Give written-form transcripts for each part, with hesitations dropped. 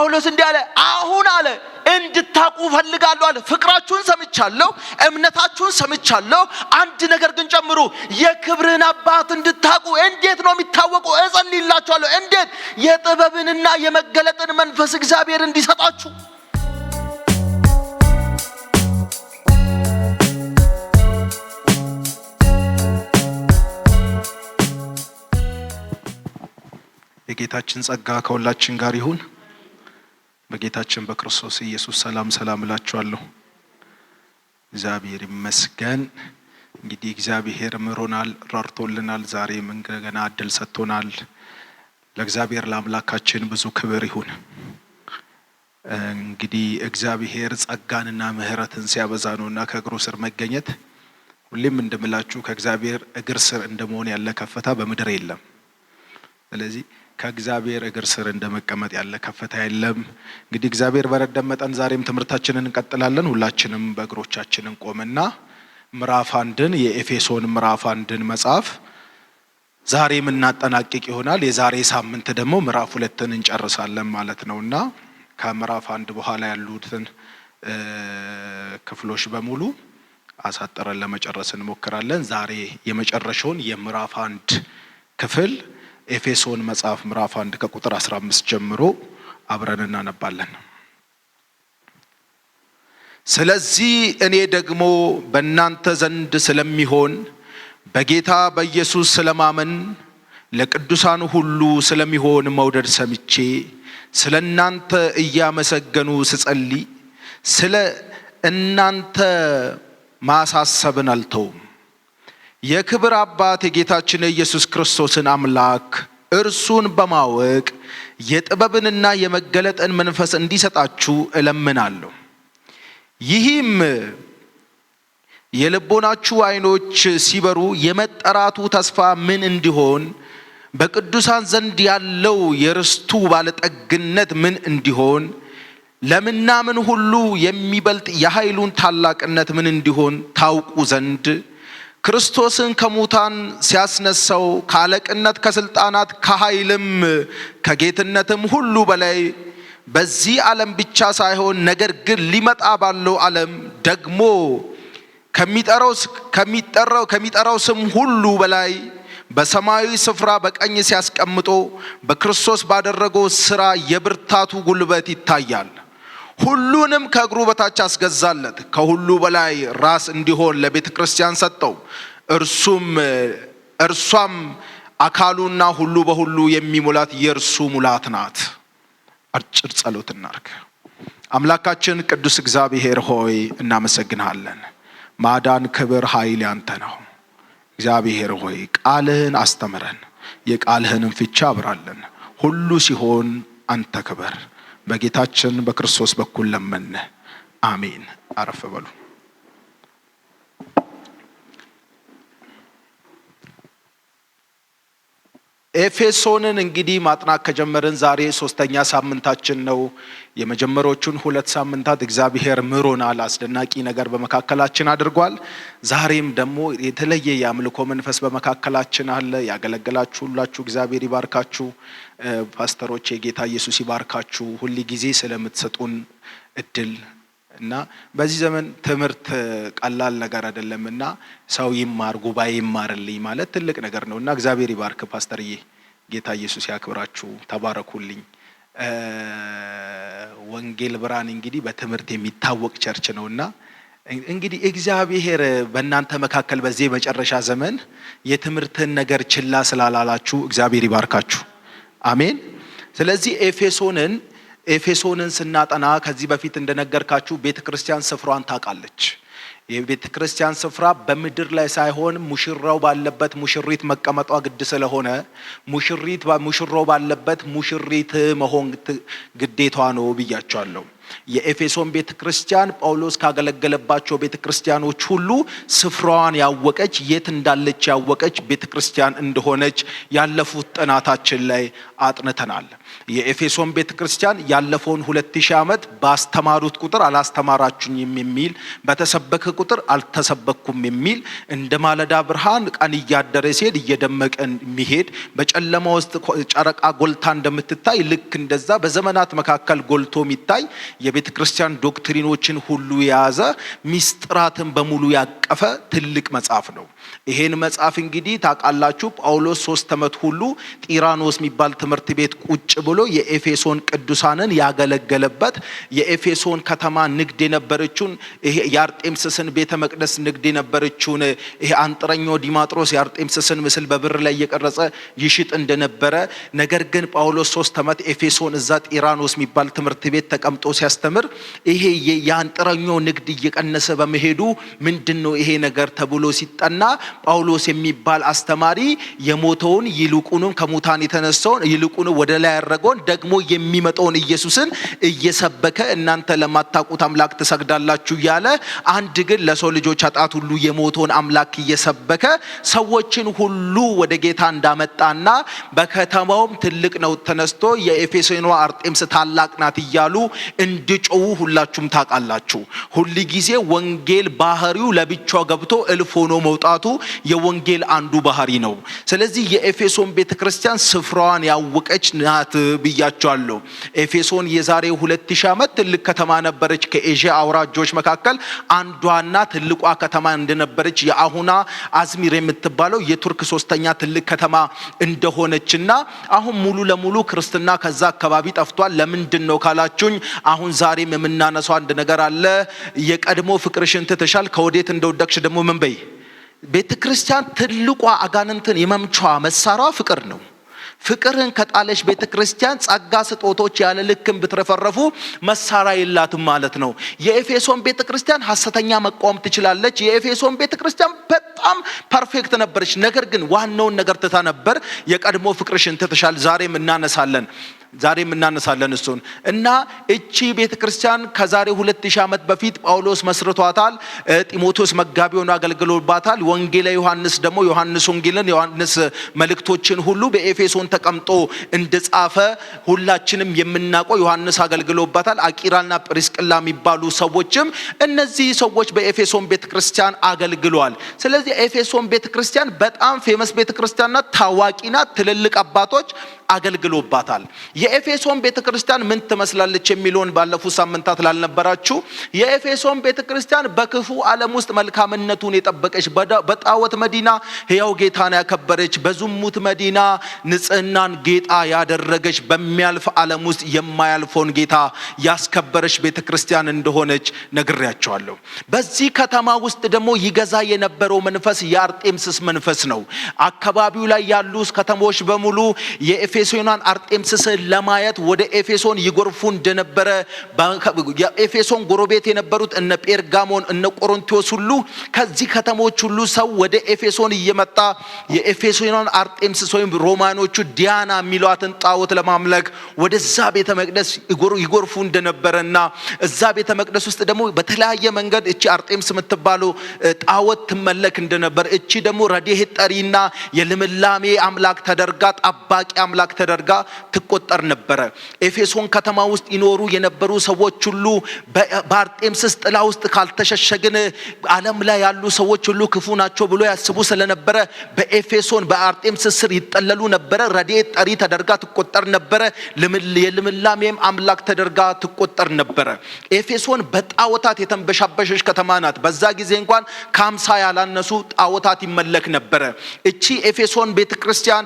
ጳውሎስ እንዲህ አለ፣ አሁን አለ እንድታቁ ፈልጋለሁ አለ። ፍቅራችሁን ሰምቻለሁ፣ እምነታችሁን ሰምቻለሁ። አንድ ነገር ግን ጨምሩ፣ የክብርን አባት እንድታቁ። እንዴት ነው የሚታወቀው? እጸልይላችኋለሁ። እንዴት? የጥበብንና የመገለጥን መንፈስ እግዚአብሔር እንዲሰጣችሁ። የጌታችን ጸጋ ከሁላችን ጋር ይሁን። በጌታችን በክርስቶስ ኢየሱስ ሰላም እላችኋለሁ። እግዚአብሔር ይመስገን። እንግዲህ እግዚአብሔር ምሮናል፣ ረድቶልናል። ዛሬም እንደገና እድል ሰጥቶናል። ለእግዚአብሔር ለአምላካችን ብዙ ክብር ይሁን። እንግዲህ እግዚአብሔር ጸጋንና ምሕረትን ሲያበዛ ነውና ከእግሩ ስር መገኘት። ሁሌም እንደምላችሁ ከእግዚአብሔር እግር ስር እንደመሆን ያለ ከፍታ በምድር የለም። ስለዚህ ከእግዚአብሔር እግር ስር እንደመቀመጥ ያለ ከፍታ የለም። እንግዲህ እግዚአብሔር በረዳን መጠን ዛሬም ትምህርታችንን እንቀጥላለን። ሁላችንም በእግሮቻችን እንቆምና ምዕራፍ 1 የኤፌሶን ምዕራፍ 1 መጽሐፍ ዛሬ የምናጠናቅቅ ይሆናል። የዛሬ ሳምንት ደግሞ ምዕራፍ 2 እንጨርሳለን ማለት ነውና ከምዕራፍ 1 በኋላ ያሉትን ክፍሎች በሙሉ አሳጥረን ለመጨረስ እንሞክራለን። ዛሬ የመጨረሻውን የምዕራፍ 1 ክፍል ኤፌሶን መጽሐፍ ምዕራፍ 1 ከቁጥር 15 ጀምሮ አብረን እናነባለን። ስለዚህ እኔ ደግሞ በእናንተ ዘንድ ስለሚሆን በጌታ በኢየሱስ ስለማመን ለቅዱሳን ሁሉ ስለሚሆን መውደድ ሰምቼ ስለ እናንተ እያመሰገኑ ስጸልይ ስለ እናንተ ማሳሰብን አልተውም። የክብር አባት የጌታችን የኢየሱስ ክርስቶስን አምላክ እርሱን በማወቅ የጥበብንና የመገለጥን መንፈስ እንዲሰጣችሁ እለምናለሁ። ይህም የልቦናችሁ ዓይኖች ሲበሩ የመጠራቱ ተስፋ ምን እንዲሆን፣ በቅዱሳን ዘንድ ያለው የርስቱ ባለጠግነት ምን እንዲሆን፣ ለምናምን ሁሉ የሚበልጥ የኃይሉን ታላቅነት ምን እንዲሆን ታውቁ ዘንድ ክርስቶስን ከሙታን ሲያስነሳው ከአለቅነት ከስልጣናት ከኃይልም ከጌትነትም ሁሉ በላይ በዚህ ዓለም ብቻ ሳይሆን ነገር ግን ሊመጣ ባለው ዓለም ደግሞ ከሚጠራው ስም ሁሉ በላይ በሰማያዊ ስፍራ በቀኝ ሲያስቀምጦ በክርስቶስ ባደረገው ሥራ የብርታቱ ጉልበት ይታያል። ሁሉንም ከእግሩ በታች አስገዛለት፣ ከሁሉ በላይ ራስ እንዲሆን ለቤተ ክርስቲያን ሰጠው። እርሷም አካሉና ሁሉ በሁሉ የሚሞላት የእርሱ ሙላት ናት። አጭር ጸሎት እናርግ። አምላካችን ቅዱስ እግዚአብሔር ሆይ እናመሰግንሃለን። ማዳን፣ ክብር፣ ኃይል ያንተ ነው። እግዚአብሔር ሆይ ቃልህን አስተምረን፣ የቃልህንም ፍቻ አብራለን። ሁሉ ሲሆን አንተ ክበር። በጌታችን በክርስቶስ በኩል ለመን፣ አሜን። አረፍ በሉ። ኤፌሶንን እንግዲህ ማጥናት ከጀመርን ዛሬ 3ኛ ሳምንታችን ነው። የመጀመሪያዎቹን 2 ሳምንታት እግዚአብሔር ምሮናል። አስደናቂ ነገር በመካከላችን አድርጓል። ዛሬም ደግሞ የተለየ የአምልኮ መንፈስ በመካከላችን አለ። ያገለገላችሁ ሁላችሁ እግዚአብሔር ይባርካችሁ። ፓስተሮች የጌታ ኢየሱስ ይባርካችሁ። ሁሉ ጊዜ ስለምትሰጡን እድል እና በዚህ ዘመን ትምህርት ቀላል ነገር አይደለምና ሰው ይማር፣ ጉባኤ ይማርልኝ ማለት ትልቅ ነገር ነውና እግዚአብሔር ይባርክ። ፓስተርዬ ጌታ ኢየሱስ ያክብራችሁ። ተባረኩልኝ። ወንጌል ብርሃን እንግዲህ በትምህርት የሚታወቅ ቸርች ነውና እንግዲህ እግዚአብሔር በእናንተ መካከል በዚህ መጨረሻ ዘመን የትምህርትን ነገር ችላ ስላላላችሁ እግዚአብሔር ይባርካችሁ። አሜን። ስለዚህ ኤፌሶንን ስናጠና ከዚህ በፊት እንደነገርካችሁ ቤተክርስቲያን ስፍራዋን ታውቃለች። የቤተክርስቲያን ስፍራ በምድር ላይ ሳይሆን ሙሽራው ባለበት ሙሽሪት መቀመጧ ግድ ስለሆነ ሙሽራው ባለበት ሙሽሪት መሆን ግዴታዋ ነው ብያቸዋለሁ። የኤፌሶን ቤተክርስቲያን ጳውሎስ ካገለገለባቸው ቤተክርስቲያኖች ሁሉ ስፍራዋን ያወቀች የት እንዳለች ያወቀች ቤተክርስቲያን እንደሆነች ያለፉት ጥናታችን ላይ አጥንተናል። የኤፌሶን ቤተክርስቲያን ያለፈውን 2000 ዓመት ባስተማሩት ቁጥር አላስተማራችሁኝም የሚል፣ በተሰበከ ቁጥር አልተሰበኩም የሚል፣ እንደ ማለዳ ብርሃን ቀን እያደረ ሲሄድ እየደመቀ የሚሄድ፣ በጨለማ ውስጥ ጨረቃ ጎልታ እንደምትታይ ልክ እንደዛ በዘመናት መካከል ጎልቶ የሚታይ የቤተክርስቲያን ዶክትሪኖችን ሁሉ የያዘ ሚስጥራትን በሙሉ ያቀፈ ትልቅ መጽሐፍ ነው። ይሄን መጽሐፍ እንግዲህ ታውቃላችሁ ጳውሎስ 3 ዓመት ሁሉ ጢራኖስ የሚባል ትምህርት ቤት ቁጭ ብሎ የኤፌሶን ቅዱሳንን ያገለገለበት፣ የኤፌሶን ከተማ ንግድ የነበረችውን ይሄ የአርጤምስስን ቤተ መቅደስ ንግድ የነበረችውን ይሄ አንጥረኛው ዲማጥሮስ የአርጤምስስን ምስል በብር ላይ እየቀረጸ ይሽጥ እንደነበረ፣ ነገር ግን ጳውሎስ 3 ዓመት ኤፌሶን እዛ ጢራኖስ የሚባል ትምህርት ቤት ተቀምጦ ሲያስተምር ይሄ የአንጥረኛው ንግድ እየቀነሰ በመሄዱ ምንድነው ይሄ ነገር ተብሎ ሲጠና ጳውሎስ የሚባል አስተማሪ የሞተውን ይልቁንም ከሙታን የተነሳውን ይልቁንም ወደ ላይ ያረገውን ደግሞ የሚመጣውን ኢየሱስን እየሰበከ እናንተ ለማታውቁት አምላክ ትሰግዳላችሁ እያለ አንድ ግን ለሰው ልጆች ኃጢአት ሁሉ የሞተውን አምላክ እየሰበከ ሰዎችን ሁሉ ወደ ጌታ እንዳመጣና በከተማውም ትልቅ ነው ተነስቶ የኤፌሶኗ አርጤምስ ታላቅ ናት እያሉ እንዲጮሁ ሁላችሁም ታውቃላችሁ። ሁሉ ጊዜ ወንጌል ባህሪው ለብቻው ገብቶ እልፍ ሆኖ መውጣቱ የወንጌል አንዱ ባህሪ ነው። ስለዚህ የኤፌሶን ቤተክርስቲያን ስፍራዋን ያወቀች ናት ብያቸዋለሁ። ኤፌሶን የዛሬ 2000 ዓመት ትልቅ ከተማ ነበረች። ከኤዥያ አውራጆች መካከል አንዷና ትልቋ ከተማ እንደነበረች የአሁና አዝሚር የምትባለው የቱርክ 3ኛ ትልቅ ከተማ እንደሆነችና አሁን ሙሉ ለሙሉ ክርስትና ከዛ አካባቢ ጠፍቷል። ለምንድን ነው ካላችሁኝ አሁን ዛሬም የምናነሳው አንድ ነገር አለ። የቀድሞ ፍቅርሽን ትተሻል፣ ከወዴት እንደወደቅሽ ደግሞ ምን በይ። ቤተክርስቲያን ትልቋ አጋንንትን የመምቻዋ መሳሪያ ፍቅር ነው። ፍቅርን ከጣለሽ ቤተክርስቲያን ጸጋ ስጦቶች ያለ ልክም ብትረፈረፉ መሳሪያ የላትም ማለት ነው። የኤፌሶን ቤተክርስቲያን ሐሰተኛ መቃወም ትችላለች። የኤፌሶን ቤተክርስቲያን በጣም ፐርፌክት ነበረች። ነገር ግን ዋናውን ነገር ትታ ነበር። የቀድሞ ፍቅርሽን ትተሻል። ዛሬም እናነሳለን እሱን እና እቺ ቤተክርስቲያን ከዛሬ 2000 ዓመት በፊት ጳውሎስ መስርቷታል። ጢሞቴዎስ መጋቢ ሆኖ አገልግሎባታል። ወንጌላ ዮሐንስ ደግሞ ዮሐንስ ወንጌልን ዮሐንስ መልእክቶችን ሁሉ በኤፌሶን ተቀምጦ እንደጻፈ ሁላችንም የምናውቀው ዮሐንስ አገልግሎባታል። አቂራና ጵሪስቅላ የሚባሉ ሰዎችም እነዚህ ሰዎች በኤፌሶን ቤተክርስቲያን አገልግለዋል። ስለዚህ ኤፌሶን ቤተክርስቲያን በጣም ፌመስ ቤተክርስቲያንና ታዋቂና ትልልቅ አባቶች አገልግሎባታል። የኤፌሶን ቤተክርስቲያን ምን ትመስላለች የሚለውን ባለፉት ሳምንታት ላልነበራችሁ የኤፌሶን ቤተክርስቲያን በክፉ ዓለም ውስጥ መልካምነቱን የጠበቀች፣ በጣዖት መዲና ሕያው ጌታን ያከበረች፣ በዝሙት መዲና ንጽህናን ጌጣ ያደረገች፣ በሚያልፍ ዓለም ውስጥ የማያልፈውን ጌታ ያስከበረች ቤተክርስቲያን እንደሆነች ነግሬያቸዋለሁ። በዚህ ከተማ ውስጥ ደግሞ ይገዛ የነበረው መንፈስ የአርጤምስስ መንፈስ ነው። አካባቢው ላይ ያሉ ከተሞች በሙሉ የኤፌሶን አርጤምስስን ለማየት ወደ ኤፌሶን ይጎርፉ እንደነበረ፣ የኤፌሶን ጎረቤት የነበሩት እነ ጴርጋሞን እነ ቆሮንቶስ ሁሉ ከዚህ ከተሞች ሁሉ ሰው ወደ ኤፌሶን እየመጣ የኤፌሶን አርጤምስስ ወይም ሮማኖቹ ዲያና የሚሏትን ጣዖት ለማምለክ ወደዛ ቤተ መቅደስ ይጎርፉ እንደነበረና እዛ ቤተ መቅደስ ውስጥ ደግሞ በተለያየ መንገድ እቺ አርጤምስ የምትባለው ጣዖት ትመለክ እንደነበር፣ እቺ ደግሞ ረድኤት ጠሪና የልምላሜ አምላክ ተደርጋ ጠባቂ አምላክ ተደርጋ ትቆጠር ነበረ። ኤፌሶን ከተማ ውስጥ ይኖሩ የነበሩ ሰዎች ሁሉ በአርጤምስስ ጥላ ውስጥ ካልተሸሸግን ዓለም ላይ ያሉ ሰዎች ሁሉ ክፉ ናቸው ብሎ ያስቡ ስለነበረ በኤፌሶን በአርጤምስስ ስር ይጠለሉ ነበረ። ረድኤት ጠሪ ተደርጋ ትቆጠር ነበረ። የልምላሜም አምላክ ተደርጋ ትቆጠር ነበረ። ኤፌሶን በጣዖታት የተንበሻበሸች ከተማ ናት። በዛ ጊዜ እንኳን ከ50 ያላነሱ ጣዖታት ይመለክ ነበረ። እቺ ኤፌሶን ቤተክርስቲያን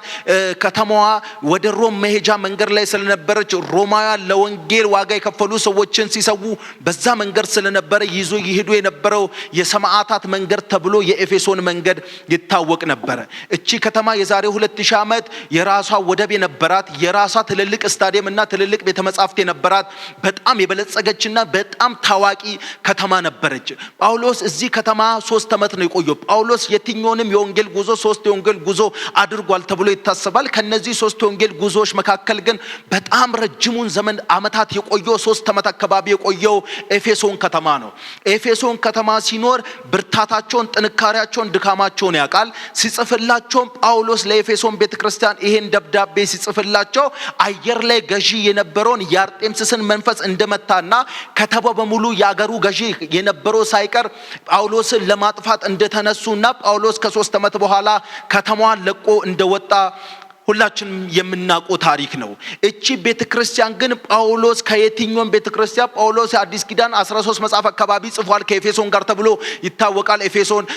ከተማዋ ወደ ሮም መሄጃ መንገድ ላይ ስለነበረች ሮማውያን ለወንጌል ዋጋ የከፈሉ ሰዎችን ሲሰው በዛ መንገድ ስለነበረ ይዞ ይሄዱ የነበረው የሰማዕታት መንገድ ተብሎ የኤፌሶን መንገድ ይታወቅ ነበረ። እቺ ከተማ የዛሬ 2000 ዓመት የራሷ ወደብ የነበራት፣ የራሷ ትልልቅ ስታዲየም እና ትልልቅ ቤተ መጻሕፍት የነበራት በጣም የበለጸገችና በጣም ታዋቂ ከተማ ነበረች። ጳውሎስ እዚህ ከተማ 3 ዓመት ነው የቆየው። ጳውሎስ የትኛውንም የወንጌል ጉዞ 3 የወንጌል ጉዞ አድርጓል ተብሎ ይታሰባል። ከነዚህ 3 የወንጌል ጉዞዎች መካከል ግን በጣም ረጅሙን ዘመን አመታት የቆየው 3 አመት አካባቢ የቆየው ኤፌሶን ከተማ ነው። ኤፌሶን ከተማ ሲኖር ብርታታቸውን፣ ጥንካሬያቸውን፣ ድካማቸውን ያውቃል። ሲጽፍላቸው ጳውሎስ ለኤፌሶን ቤተክርስቲያን ይሄን ደብዳቤ ሲጽፍላቸው አየር ላይ ገዢ የነበረውን የአርጤምስስን መንፈስ እንደመታና ከተማ በሙሉ ያገሩ ገዢ የነበረው ሳይቀር ጳውሎስን ለማጥፋት እንደተነሱና ጳውሎስ ከ3 አመት በኋላ ከተማዋን ለቆ እንደወጣ ሁላችንም የምናውቀው ታሪክ ነው። እቺ ቤተክርስቲያን ግን ጳውሎስ ከየትኛውም ቤተክርስቲያን ጳውሎስ አዲስ ኪዳን 13 መጽሐፍ አካባቢ ጽፏል ከኤፌሶን ጋር ተብሎ ይታወቃል። ኤፌሶን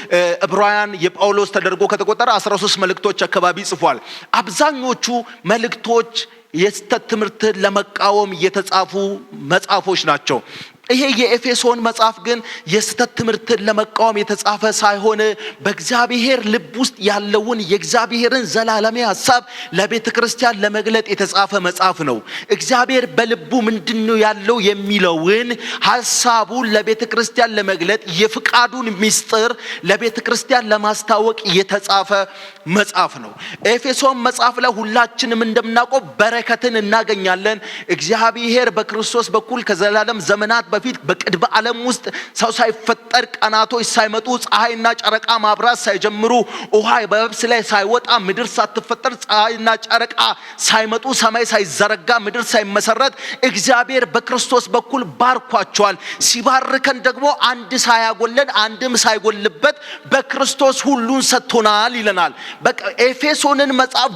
ዕብራውያን የጳውሎስ ተደርጎ ከተቆጠረ 13 መልእክቶች አካባቢ ጽፏል። አብዛኞቹ መልእክቶች የስተት ትምህርትን ለመቃወም የተጻፉ መጽሐፎች ናቸው። ይሄ የኤፌሶን መጽሐፍ ግን የስተት ትምህርትን ለመቃወም የተጻፈ ሳይሆን በእግዚአብሔር ልብ ውስጥ ያለውን የእግዚአብሔርን ዘላለማዊ ሐሳብ ለቤተክርስቲያን ለመግለጥ የተጻፈ መጽሐፍ ነው። እግዚአብሔር በልቡ ምንድነው ያለው የሚለውን ሐሳቡን ለቤተክርስቲያን ለመግለጥ የፍቃዱን ምስጢር ለቤተክርስቲያን ለማስታወቅ የተጻፈ መጽሐፍ ነው። ኤፌሶን መጽሐፍ ላይ ሁላችንም እንደምናውቀው በረከትን እናገኛለን። እግዚአብሔር በክርስቶስ በኩል ከዘላለም ዘመናት በፊት በቅድመ ዓለም ውስጥ ሰው ሳይፈጠር ቀናቶች ሳይመጡ ፀሐይና ጨረቃ ማብራት ሳይጀምሩ ውሃ በየብስ ላይ ሳይወጣ ምድር ሳትፈጠር ፀሐይና ጨረቃ ሳይመጡ ሰማይ ሳይዘረጋ ምድር ሳይመሰረት እግዚአብሔር በክርስቶስ በኩል ባርኳቸዋል። ሲባርከን ደግሞ አንድ ሳያጎለን አንድም ሳይጎልበት በክርስቶስ ሁሉን ሰጥቶናል ይለናል። ኤፌሶንን መጽሐፍ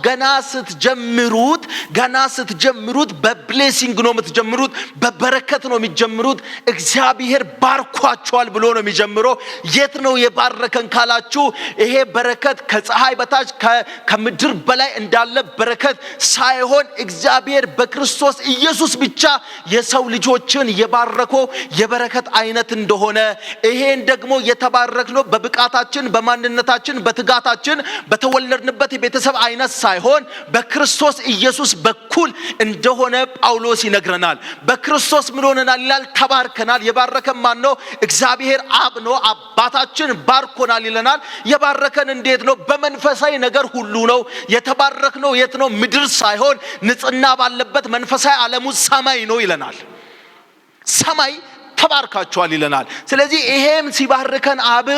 ገና ስትጀምሩት በብሌሲንግ ነው የምትጀምሩት፣ በበረከት ነው የሚጀምሩት። እግዚአብሔር ባርኳቸዋል ብሎ ነው የሚጀምረው። የት ነው የባረከን ካላችሁ ይሄ በረከት ከፀሐይ በታች ከምድር በላይ እንዳለ በረከት ሳይሆን እግዚአብሔር በክርስቶስ ኢየሱስ ብቻ የሰው ልጆችን የባረከው የበረከት አይነት እንደሆነ፣ ይሄን ደግሞ የተባረክነው በብቃታችን፣ በማንነታችን፣ በትጋታችን በተወለድንበት የቤተሰብ አይነት ሳይሆን በክርስቶስ ኢየሱስ በኩል እንደሆነ ጳውሎስ ይነግረናል። በክርስቶስ ምን ሆነናል ይላል? ተባርከናል። የባረከን ማን ነው? እግዚአብሔር አብ ነው። አባታችን ባርኮናል ይለናል። የባረከን እንዴት ነው? በመንፈሳዊ ነገር ሁሉ ነው። የተባረክነው የት ነው? ምድር ሳይሆን ንጽህና ባለበት መንፈሳዊ ዓለም ውስጥ ሰማይ ነው ይለናል። ሰማይ ተባርካችኋል ይለናል። ስለዚህ ይሄም ሲባርከን አብ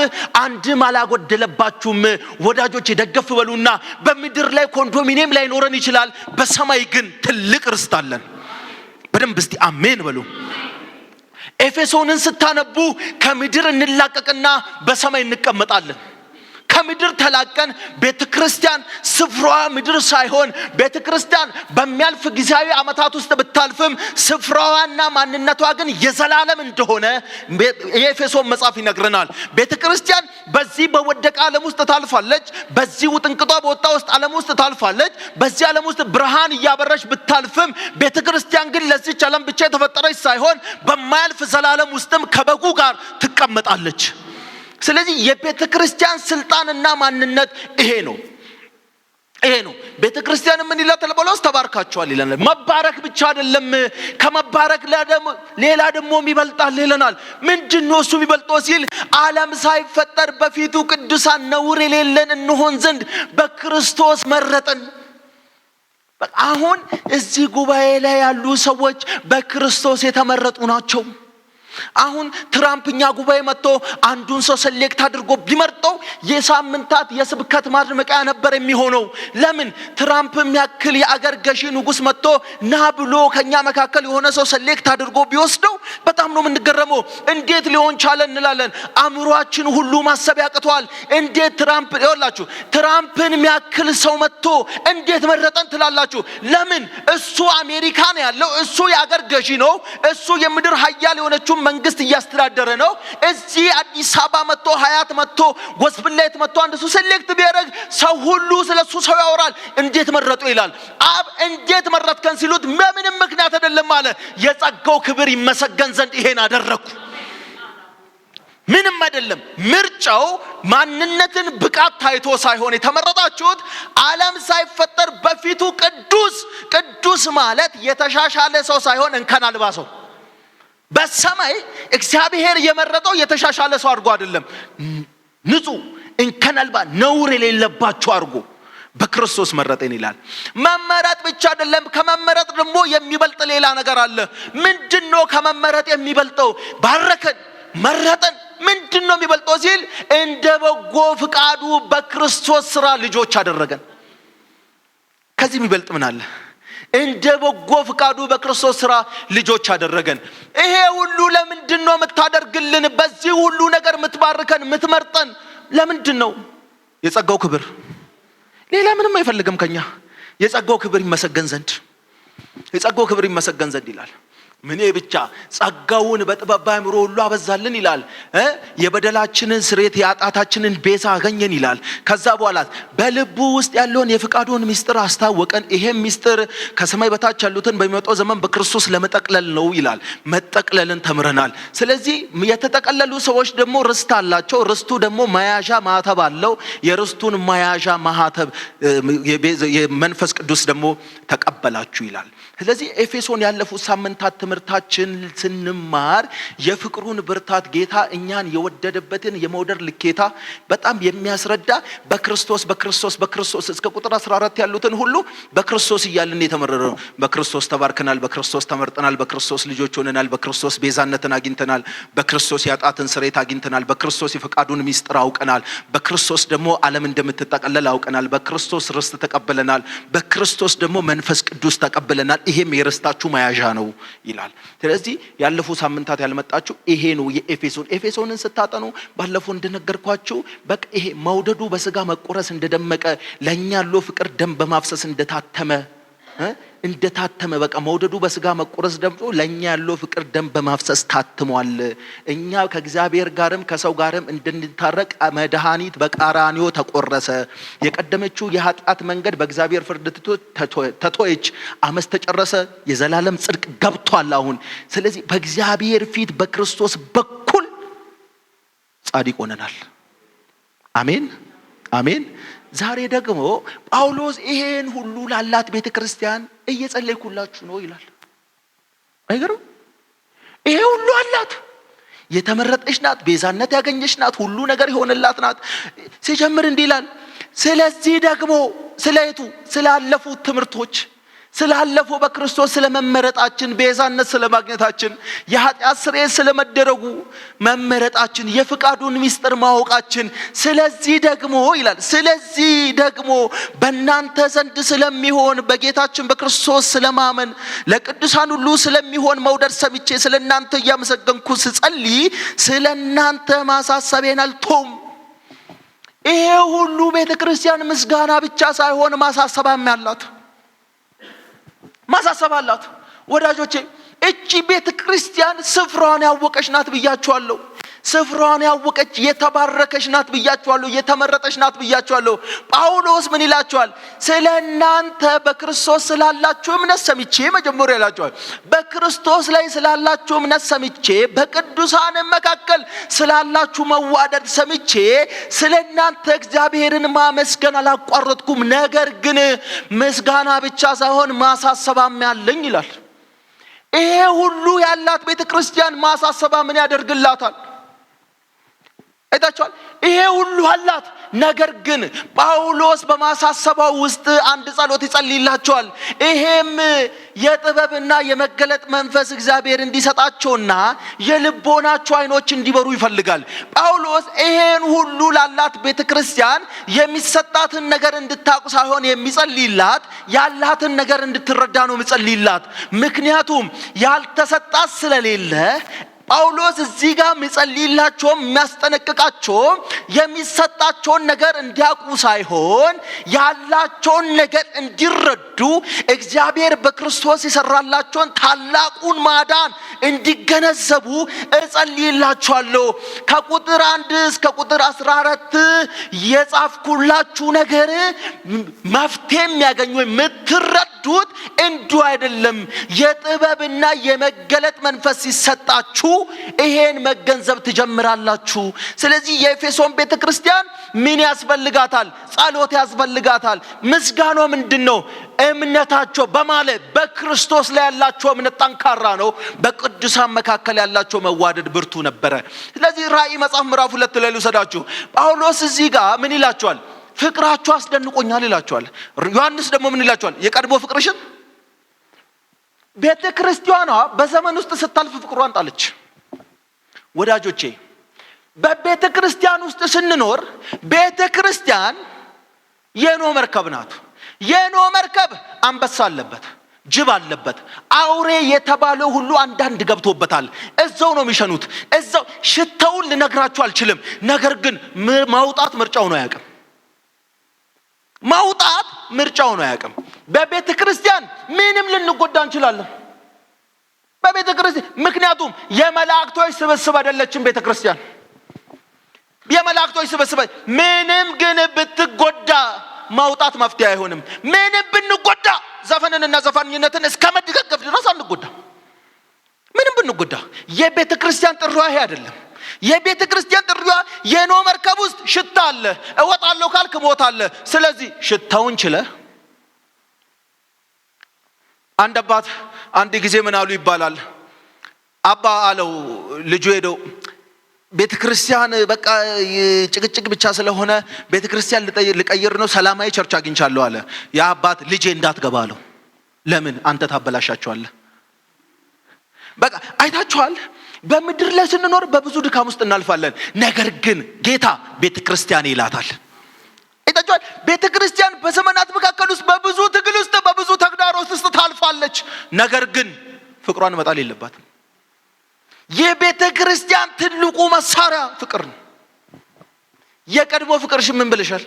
አንድም አላጎደለባችሁም። ወዳጆች ደገፍ በሉና በምድር ላይ ኮንዶሚኒየም ላይ ኖረን ይችላል፣ በሰማይ ግን ትልቅ ርስት አለን። በደንብ እስቲ አሜን በሉ። ኤፌሶንን ስታነቡ ከምድር እንላቀቅና በሰማይ እንቀመጣለን። ከምድር ተላቀን ቤተክርስቲያን ስፍራዋ ምድር ሳይሆን ቤተክርስቲያን በሚያልፍ ጊዜያዊ አመታት ውስጥ ብታልፍም ስፍራዋና ማንነቷ ግን የዘላለም እንደሆነ የኤፌሶን መጽሐፍ ይነግረናል። ቤተክርስቲያን በዚህ በወደቀ ዓለም ውስጥ ታልፋለች። በዚህ ውጥንቅጧ በወጣ ውስጥ ዓለም ውስጥ ታልፋለች። በዚህ ዓለም ውስጥ ብርሃን እያበረች ብታልፍም ቤተክርስቲያን ግን ለዚች ዓለም ብቻ የተፈጠረች ሳይሆን በማያልፍ ዘላለም ውስጥም ከበጉ ጋር ትቀመጣለች። ስለዚህ የቤተክርስቲያን ስልጣንና ማንነት ይሄ ነው። ቤተክርስቲያን ምን ይላል? ጳውሎስ ተባርካችኋል ይለናል። መባረክ ብቻ አይደለም፣ ከመባረክ ሌላ ደግሞ ይበልጣል ይለናል። ምንድነው እሱ የሚበልጠው ሲል ዓለም ሳይፈጠር በፊቱ ቅዱሳን ነውር የሌለን እንሆን ዘንድ በክርስቶስ መረጠን። አሁን እዚህ ጉባኤ ላይ ያሉ ሰዎች በክርስቶስ የተመረጡ ናቸው። አሁን ትራምፕኛ ጉባኤ መጥቶ አንዱን ሰው ሰሌክት አድርጎ ቢመርጠው የሳምንታት የስብከት ማድመቂያ ነበር የሚሆነው። ለምን? ትራምፕ የሚያክል የአገር ገዢ ንጉስ መጥቶ ና ብሎ ከኛ መካከል የሆነ ሰው ሰሌክት አድርጎ ቢወስደው በጣም ነው የምንገረመው። እንዴት ሊሆን ቻለ እንላለን። አእምሯችን ሁሉ ማሰብ ያቅተዋል። እንዴት ትራምፕን የሚያክል ሰው መጥቶ እንዴት መረጠን ትላላችሁ? ለምን? እሱ አሜሪካን ያለው እሱ የአገር ገዢ ነው። እሱ የምድር ኃያል የሆነችው መንግስት እያስተዳደረ ነው። እዚህ አዲስ አበባ መጥቶ ሀያት መጥቶ ጎስፕሌት መጥቶ አንድ ሰው ሴሌክት ቢያደርግ ሰው ሁሉ ስለሱ ሰው ያወራል። እንዴት መረጡ ይላል። አብ እንዴት መረጥከን ሲሉት ምንም ምክንያት አይደለም አለ። የጸጋው ክብር ይመሰገን ዘንድ ይሄን አደረኩ። ምንም አይደለም። ምርጫው ማንነትን ብቃት ታይቶ ሳይሆን የተመረጣችሁት ዓለም ሳይፈጠር በፊቱ ቅዱስ ማለት የተሻሻለ ሰው ሳይሆን እንከን አልባ ሰው። በሰማይ እግዚአብሔር የመረጠው የተሻሻለ ሰው አድርጎ አይደለም፣ ንጹህ እንከን አልባ ነውር የሌለባቸው አድርጎ። በክርስቶስ መረጠን ይላል። መመረጥ ብቻ አይደለም፣ ከመመረጥ ደግሞ የሚበልጥ ሌላ ነገር አለ። ምንድነው ከመመረጥ የሚበልጠው? ባረከን፣ መረጠን። ምንድነው የሚበልጠው ሲል እንደ በጎ ፍቃዱ በክርስቶስ ሥራ ልጆች አደረገን። ከዚህ የሚበልጥ ምን አለ? እንደ በጎ ፍቃዱ በክርስቶስ ሥራ ልጆች አደረገን። ይሄ ሁሉ ለምንድነው የምታደርግልን? በዚህ ሁሉ ነገር የምትባርከን የምትመርጠን ለምንድነው? የጸጋው ክብር፣ ሌላ ምንም አይፈልግም ከኛ። የጸጋው ክብር ይመሰገን ዘንድ፣ የጸጋው ክብር ይመሰገን ዘንድ ይላል። ምን ብቻ ጸጋውን በጥበብ በአእምሮ ሁሉ አበዛልን ይላል። የበደላችንን ስርየት የኃጢአታችንን ቤዛ አገኘን ይላል። ከዛ በኋላ በልቡ ውስጥ ያለውን የፍቃዱን ምስጢር አስታወቀን። ይሄም ምስጢር ከሰማይ በታች ያሉትን በሚመጣው ዘመን በክርስቶስ ለመጠቅለል ነው ይላል። መጠቅለልን ተምረናል። ስለዚህ የተጠቀለሉ ሰዎች ደግሞ ርስት አላቸው። ርስቱ ደግሞ መያዣ ማህተብ አለው። የርስቱን መያዣ ማህተብ የመንፈስ ቅዱስ ደግሞ ተቀበላችሁ ይላል። ስለዚህ ኤፌሶን ያለፉት ሳምንታት ትምህርታችን ስንማር የፍቅሩን ብርታት ጌታ እኛን የወደደበትን የመውደድ ልኬታ በጣም የሚያስረዳ በክርስቶስ በክርስቶስ በክርስቶስ እስከ ቁጥር 14 ያሉትን ሁሉ በክርስቶስ እያልን የተመረረ ነው። በክርስቶስ ተባርከናል፣ በክርስቶስ ተመርጠናል፣ በክርስቶስ ልጆች ሆነናል፣ በክርስቶስ ቤዛነትን አግኝተናል፣ በክርስቶስ ያጣትን ስርየት አግኝተናል፣ በክርስቶስ የፍቃዱን ምስጢር አውቀናል፣ በክርስቶስ ደግሞ ዓለም እንደምትጠቀለል አውቀናል፣ በክርስቶስ ርስት ተቀበለናል፣ በክርስቶስ ደግሞ መንፈስ ቅዱስ ተቀበለናል። ይሄም የርስታችሁ መያዣ ነው ይላል። ስለዚህ ያለፉ ሳምንታት ያልመጣችሁ ይሄ ነው ኤፌሶንን ስታጠኑ ባለፈው እንደነገርኳችሁ በቃ ይሄ መውደዱ በስጋ መቆረስ እንደደመቀ ለኛ ያለው ፍቅር ደም በማፍሰስ እንደታተመ በቃ መውደዱ በስጋ መቆረስ ደግሞ ለኛ ያለው ፍቅር ደም በማፍሰስ ታትሟል። እኛ ከእግዚአብሔር ጋርም ከሰው ጋርም እንድንታረቅ መድኃኒት በቀራንዮ ተቆረሰ። የቀደመችው የኃጢአት መንገድ በእግዚአብሔር ፍርድ ተተወች፣ አመፅ ተጨረሰ፣ የዘላለም ጽድቅ ገብቷል አሁን። ስለዚህ በእግዚአብሔር ፊት በክርስቶስ በኩል ጻድቅ ሆነናል። አሜን አሜን። ዛሬ ደግሞ ጳውሎስ ይሄን ሁሉ ላላት ቤተክርስቲያን እየጸለይኩላችሁ ነው ይላል። አይገርም? ይሄ ሁሉ አላት፣ የተመረጠች ናት፣ ቤዛነት ያገኘች ናት፣ ሁሉ ነገር የሆነላት ናት። ሲጀምር እንዲህ ይላል፣ ስለዚህ ደግሞ ስለየቱ ስላለፉት ትምህርቶች ስላለፈው በክርስቶስ ስለመመረጣችን፣ ቤዛነት ስለማግኘታችን፣ የኃጢአት ስርየት ስለመደረጉ መመረጣችን፣ የፍቃዱን ምስጢር ማወቃችን፣ ስለዚህ ደግሞ ይላል ስለዚህ ደግሞ በእናንተ ዘንድ ስለሚሆን በጌታችን በክርስቶስ ስለማመን ለቅዱሳን ሁሉ ስለሚሆን መውደድ ሰምቼ ስለእናንተ እያመሰገንኩ ስጸልይ ስለእናንተ ማሳሰቤን አልተውም። ይሄ ሁሉ ቤተክርስቲያን ምስጋና ብቻ ሳይሆን ማሳሰባም ያላት ማሳሰባላት። ወዳጆቼ እቺ ቤተክርስቲያን ስፍራዋን ያወቀች ናት ብያችኋለሁ። ስፍራዋን ያወቀች የተባረከች ናት ብያችኋለሁ። የተመረጠች ናት ብያችኋለሁ። ጳውሎስ ምን ይላችኋል? ስለናንተ በክርስቶስ ስላላችሁ እምነት ሰምቼ መጀመሪያ ይላችኋል። በክርስቶስ ላይ ስላላችሁ እምነት ሰምቼ፣ በቅዱሳን መካከል ስላላችሁ መዋደድ ሰምቼ ስለናንተ እግዚአብሔርን ማመስገን አላቋረጥኩም። ነገር ግን ምስጋና ብቻ ሳይሆን ማሳሰባም ያለኝ ይላል። ይሄ ሁሉ ያላት ቤተክርስቲያን ማሳሰባ ምን ያደርግላታል? አይታችኋል? ይሄ ሁሉ አላት። ነገር ግን ጳውሎስ በማሳሰባው ውስጥ አንድ ጸሎት ይጸልይላቸዋል። ይሄም የጥበብና የመገለጥ መንፈስ እግዚአብሔር እንዲሰጣቸውና የልቦናቸው አይኖች እንዲበሩ ይፈልጋል። ጳውሎስ ይሄን ሁሉ ላላት ቤተክርስቲያን የሚሰጣትን ነገር እንድታውቅ ሳይሆን የሚጸልይላት ያላትን ነገር እንድትረዳ ነው የሚጸልይላት። ምክንያቱም ያልተሰጣት ስለሌለ ጳውሎስ እዚህ ጋር የሚጸልይላቸው የሚያስጠነቅቃቸው የሚሰጣቸውን ነገር እንዲያውቁ ሳይሆን ያላቸውን ነገር እንዲረዱ እግዚአብሔር በክርስቶስ የሰራላቸውን ታላቁን ማዳን እንዲገነዘቡ እጸልይላችኋለሁ። ከቁጥር 1 እስከ ቁጥር 14 የጻፍኩላችሁ ነገር መፍትሄ የሚያገኙ የምትረዱት እንዲሁ አይደለም። የጥበብና የመገለጥ መንፈስ ሲሰጣችሁ ይሄን መገንዘብ ትጀምራላችሁ። ስለዚህ የኤፌሶን ቤተክርስቲያን ምን ያስፈልጋታል? ጸሎት ያስፈልጋታል። ምስጋናው ምንድነው? እምነታቸው በማለት በክርስቶስ ላይ ያላቸው እምነት ጠንካራ ነው። በቅዱሳን መካከል ያላቸው መዋደድ ብርቱ ነበረ። ስለዚህ ራእይ መጽሐፍ ምዕራፍ 2 ላይ ልውሰዳችሁ። ጳውሎስ እዚህ ጋር ምን ይላቸዋል? ፍቅራችሁ አስደንቆኛል ይላቸዋል። ዮሐንስ ደግሞ ምን ይላቸዋል? የቀድሞ ፍቅርሽን። ቤተ ክርስቲያኗ በዘመን ውስጥ ስታልፍ ፍቅሯን ጣለች። ወዳጆቼ በቤተ ክርስቲያን ውስጥ ስንኖር ቤተ ክርስቲያን የኖህ መርከብ ናት። የኖህ መርከብ አንበሳ አለበት፣ ጅብ አለበት፣ አውሬ የተባለው ሁሉ አንዳንድ ገብቶበታል። እዛው ነው የሚሸኑት። እዛው ሽታውን ልነግራችሁ አልችልም። ነገር ግን ማውጣት ምርጫው ነው ያውቅም። ማውጣት ምርጫው ነው ያውቅም። በቤተ ክርስቲያን ምንም ልንጎዳ እንችላለን። በቤተ ክርስቲያን ምክንያቱም የመላእክቶች ስብስብ አይደለችም ቤተ ክርስቲያን። የመላእክቶች ስብስብ ምንም ግን ብትጎዳ ማውጣት መፍትሄ አይሆንም። ምንም ብንጎዳ ዘፈንንና ዘፋኝነትን እስከ መድገፍ ድረስ አንጎዳ። ምንም ብንጎዳ የቤተ ክርስቲያን ጥሪዋ ይሄ አይደለም። የቤተ ክርስቲያን ጥሪዋ የኖህ መርከብ ውስጥ ሽታ አለ። እወጣለሁ ካልክ ሞታለህ። ስለዚህ ሽታውን ችለ አንድ አባት አንድ ጊዜ ምን አሉ ይባላል። አባ አለው ልጁ ሄደው ቤተ ክርስቲያን በቃ ጭቅጭቅ ብቻ ስለሆነ ቤተ ክርስቲያን ልቀይር ነው፣ ሰላማዊ ቸርች አግኝቻለሁ አለ። ያ አባት ልጄ እንዳትገባ አለው። ለምን? አንተ ታበላሻቸዋለህ። በቃ አይታችኋል። በምድር ላይ ስንኖር በብዙ ድካም ውስጥ እናልፋለን። ነገር ግን ጌታ ቤተ ክርስቲያን ይላታል። አይታችኋል። ቤተ ክርስቲያን በዘመናት መካከል ውስጥ በብዙ ትግል ውስጥ በብዙ ተግዳሮት ውስጥ ታልፋለች። ነገር ግን ፍቅሯን መጣል የለባትም። የቤተ ክርስቲያን ትልቁ መሳሪያ ፍቅር ነው። የቀድሞ ፍቅርሽ ምን ብለሻል?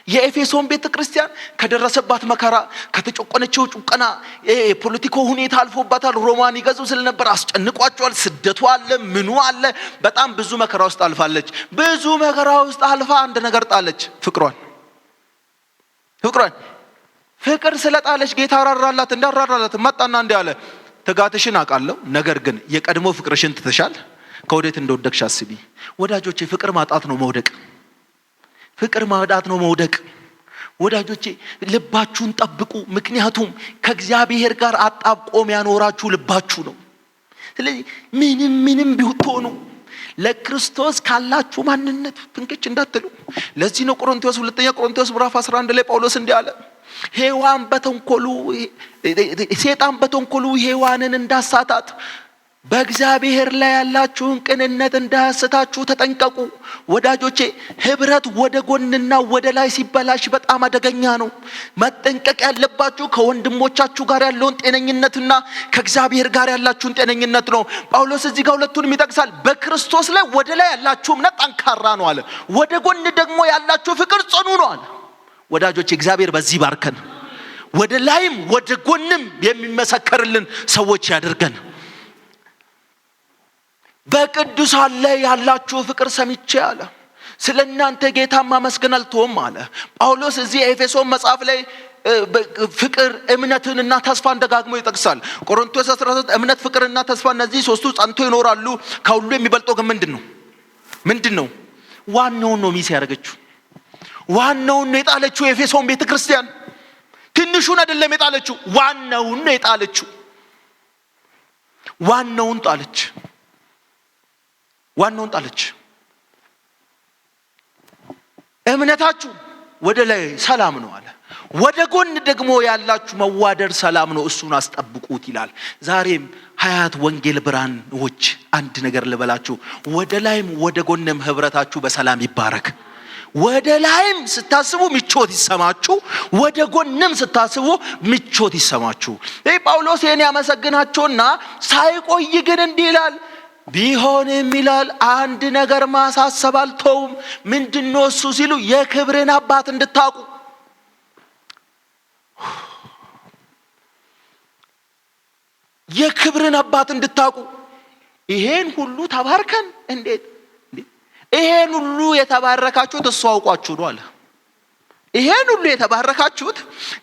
የኤፌሶን ቤተ ክርስቲያን ከደረሰባት መከራ፣ ከተጨቆነችው ጭቆና፣ የፖለቲካው ሁኔታ አልፎባታል። ሮማን ይገዙ ስለነበር አስጨንቋቸዋል። ስደቱ አለ፣ ምኑ አለ። በጣም ብዙ መከራ ውስጥ አልፋለች። ብዙ መከራ ውስጥ አልፋ አንድ ነገር ጣለች፣ ፍቅሯን። ፍቅር ስለጣለች ጌታ ራራላት። እንዳራራላት መጣና እንዲህ አለ፣ ትጋትሽን አውቃለሁ፣ ነገር ግን የቀድሞ ፍቅርሽን ትተሻል። ከወዴት እንደወደቅሽ አስቢ። ወዳጆቼ ፍቅር ማጣት ነው መውደቅ። ፍቅር ማጣት ነው መውደቅ። ወዳጆቼ ልባችሁን ጠብቁ። ምክንያቱም ከእግዚአብሔር ጋር አጣብቆ የሚያኖራችሁ ልባችሁ ነው። ስለዚህ ምንም ቢሆኑ ለክርስቶስ ካላችሁ ማንነት ፍንክች እንዳትሉ። ለዚህ ነው ሁለተኛ ቆሮንቶስ ምዕራፍ 11 ላይ ጳውሎስ እንዲህ አለ፣ ሰይጣን በተንኮሉ ሔዋንን እንዳሳታት በእግዚአብሔር ላይ ያላችሁን ቅንነት እንዳያስታችሁ ተጠንቀቁ። ወዳጆቼ ህብረት ወደ ጎንና ወደ ላይ ሲበላሽ በጣም አደገኛ ነው። መጠንቀቅ ያለባችሁ ከወንድሞቻችሁ ጋር ያለውን ጤነኝነትና ከእግዚአብሔር ጋር ያላችሁን ጤነኝነት ነው። ጳውሎስ እዚህ ጋር ሁለቱንም ይጠቅሳል። በክርስቶስ ላይ ወደ ላይ ያላችሁ እምነት ጠንካራ ነው አለ። ወደ ጎን ደግሞ ያላችሁ ፍቅር ጽኑ ነው አለ። ወዳጆቼ እግዚአብሔር በዚህ ባርከን፣ ወደ ላይም ወደ ጎንም የሚመሰከርልን ሰዎች ያድርገን። በቅዱሳን ላይ ያላችሁ ፍቅር ሰምቼ አለ ስለ እናንተ ጌታን ማመስገን አልተውም አለ ጳውሎስ። እዚህ ኤፌሶን መጽሐፍ ላይ ፍቅር እምነትንና ተስፋን ደጋግሞ ይጠቅሳል። ቆሮንቶስ 13 እምነት ፍቅርና ተስፋ እነዚህ ሶስቱ ጸንቶ ይኖራሉ። ከሁሉ የሚበልጠው ግን ምንድነው? ዋናውን ነው ሚስ ያደረገችው። ዋናውን ነው የጣለችው። ኤፌሶን ቤተክርስቲያን ትንሹን አይደለም የጣለችው፣ ዋናውን ነው የጣለችው። ዋናውን ጣለች። እምነታችሁ ወደ ላይ ሰላም ነው አለ። ወደ ጎን ደግሞ ያላችሁ መዋደድ ሰላም ነው፣ እሱን አስጠብቁት ይላል። ዛሬም ሀያት ወንጌል ብርሃኖች አንድ ነገር ልበላችሁ፣ ወደ ላይም ወደ ጎንም ህብረታችሁ በሰላም ይባረክ። ወደ ላይም ስታስቡ ምቾት ይሰማችሁ፣ ወደ ጎንም ስታስቡ ምቾት ይሰማችሁ። ጳውሎስ ይሄን ያመሰግናቸውና ሳይቆይ ግን እንዲህ ይላል፣ ቢሆንም ይላል አንድ ነገር ማሳሰብ አልተውም። ምንድነው እሱ ሲሉ የክብርን አባት እንድታውቁ። የክብርን አባት እንድታውቁ። ይሄን ሁሉ ተባርከን እንዴት ይሄን ሁሉ የተባረካችሁት እሱ አውቋችሁ ነው አለ። ይሄን ሁሉ የተባረካችሁት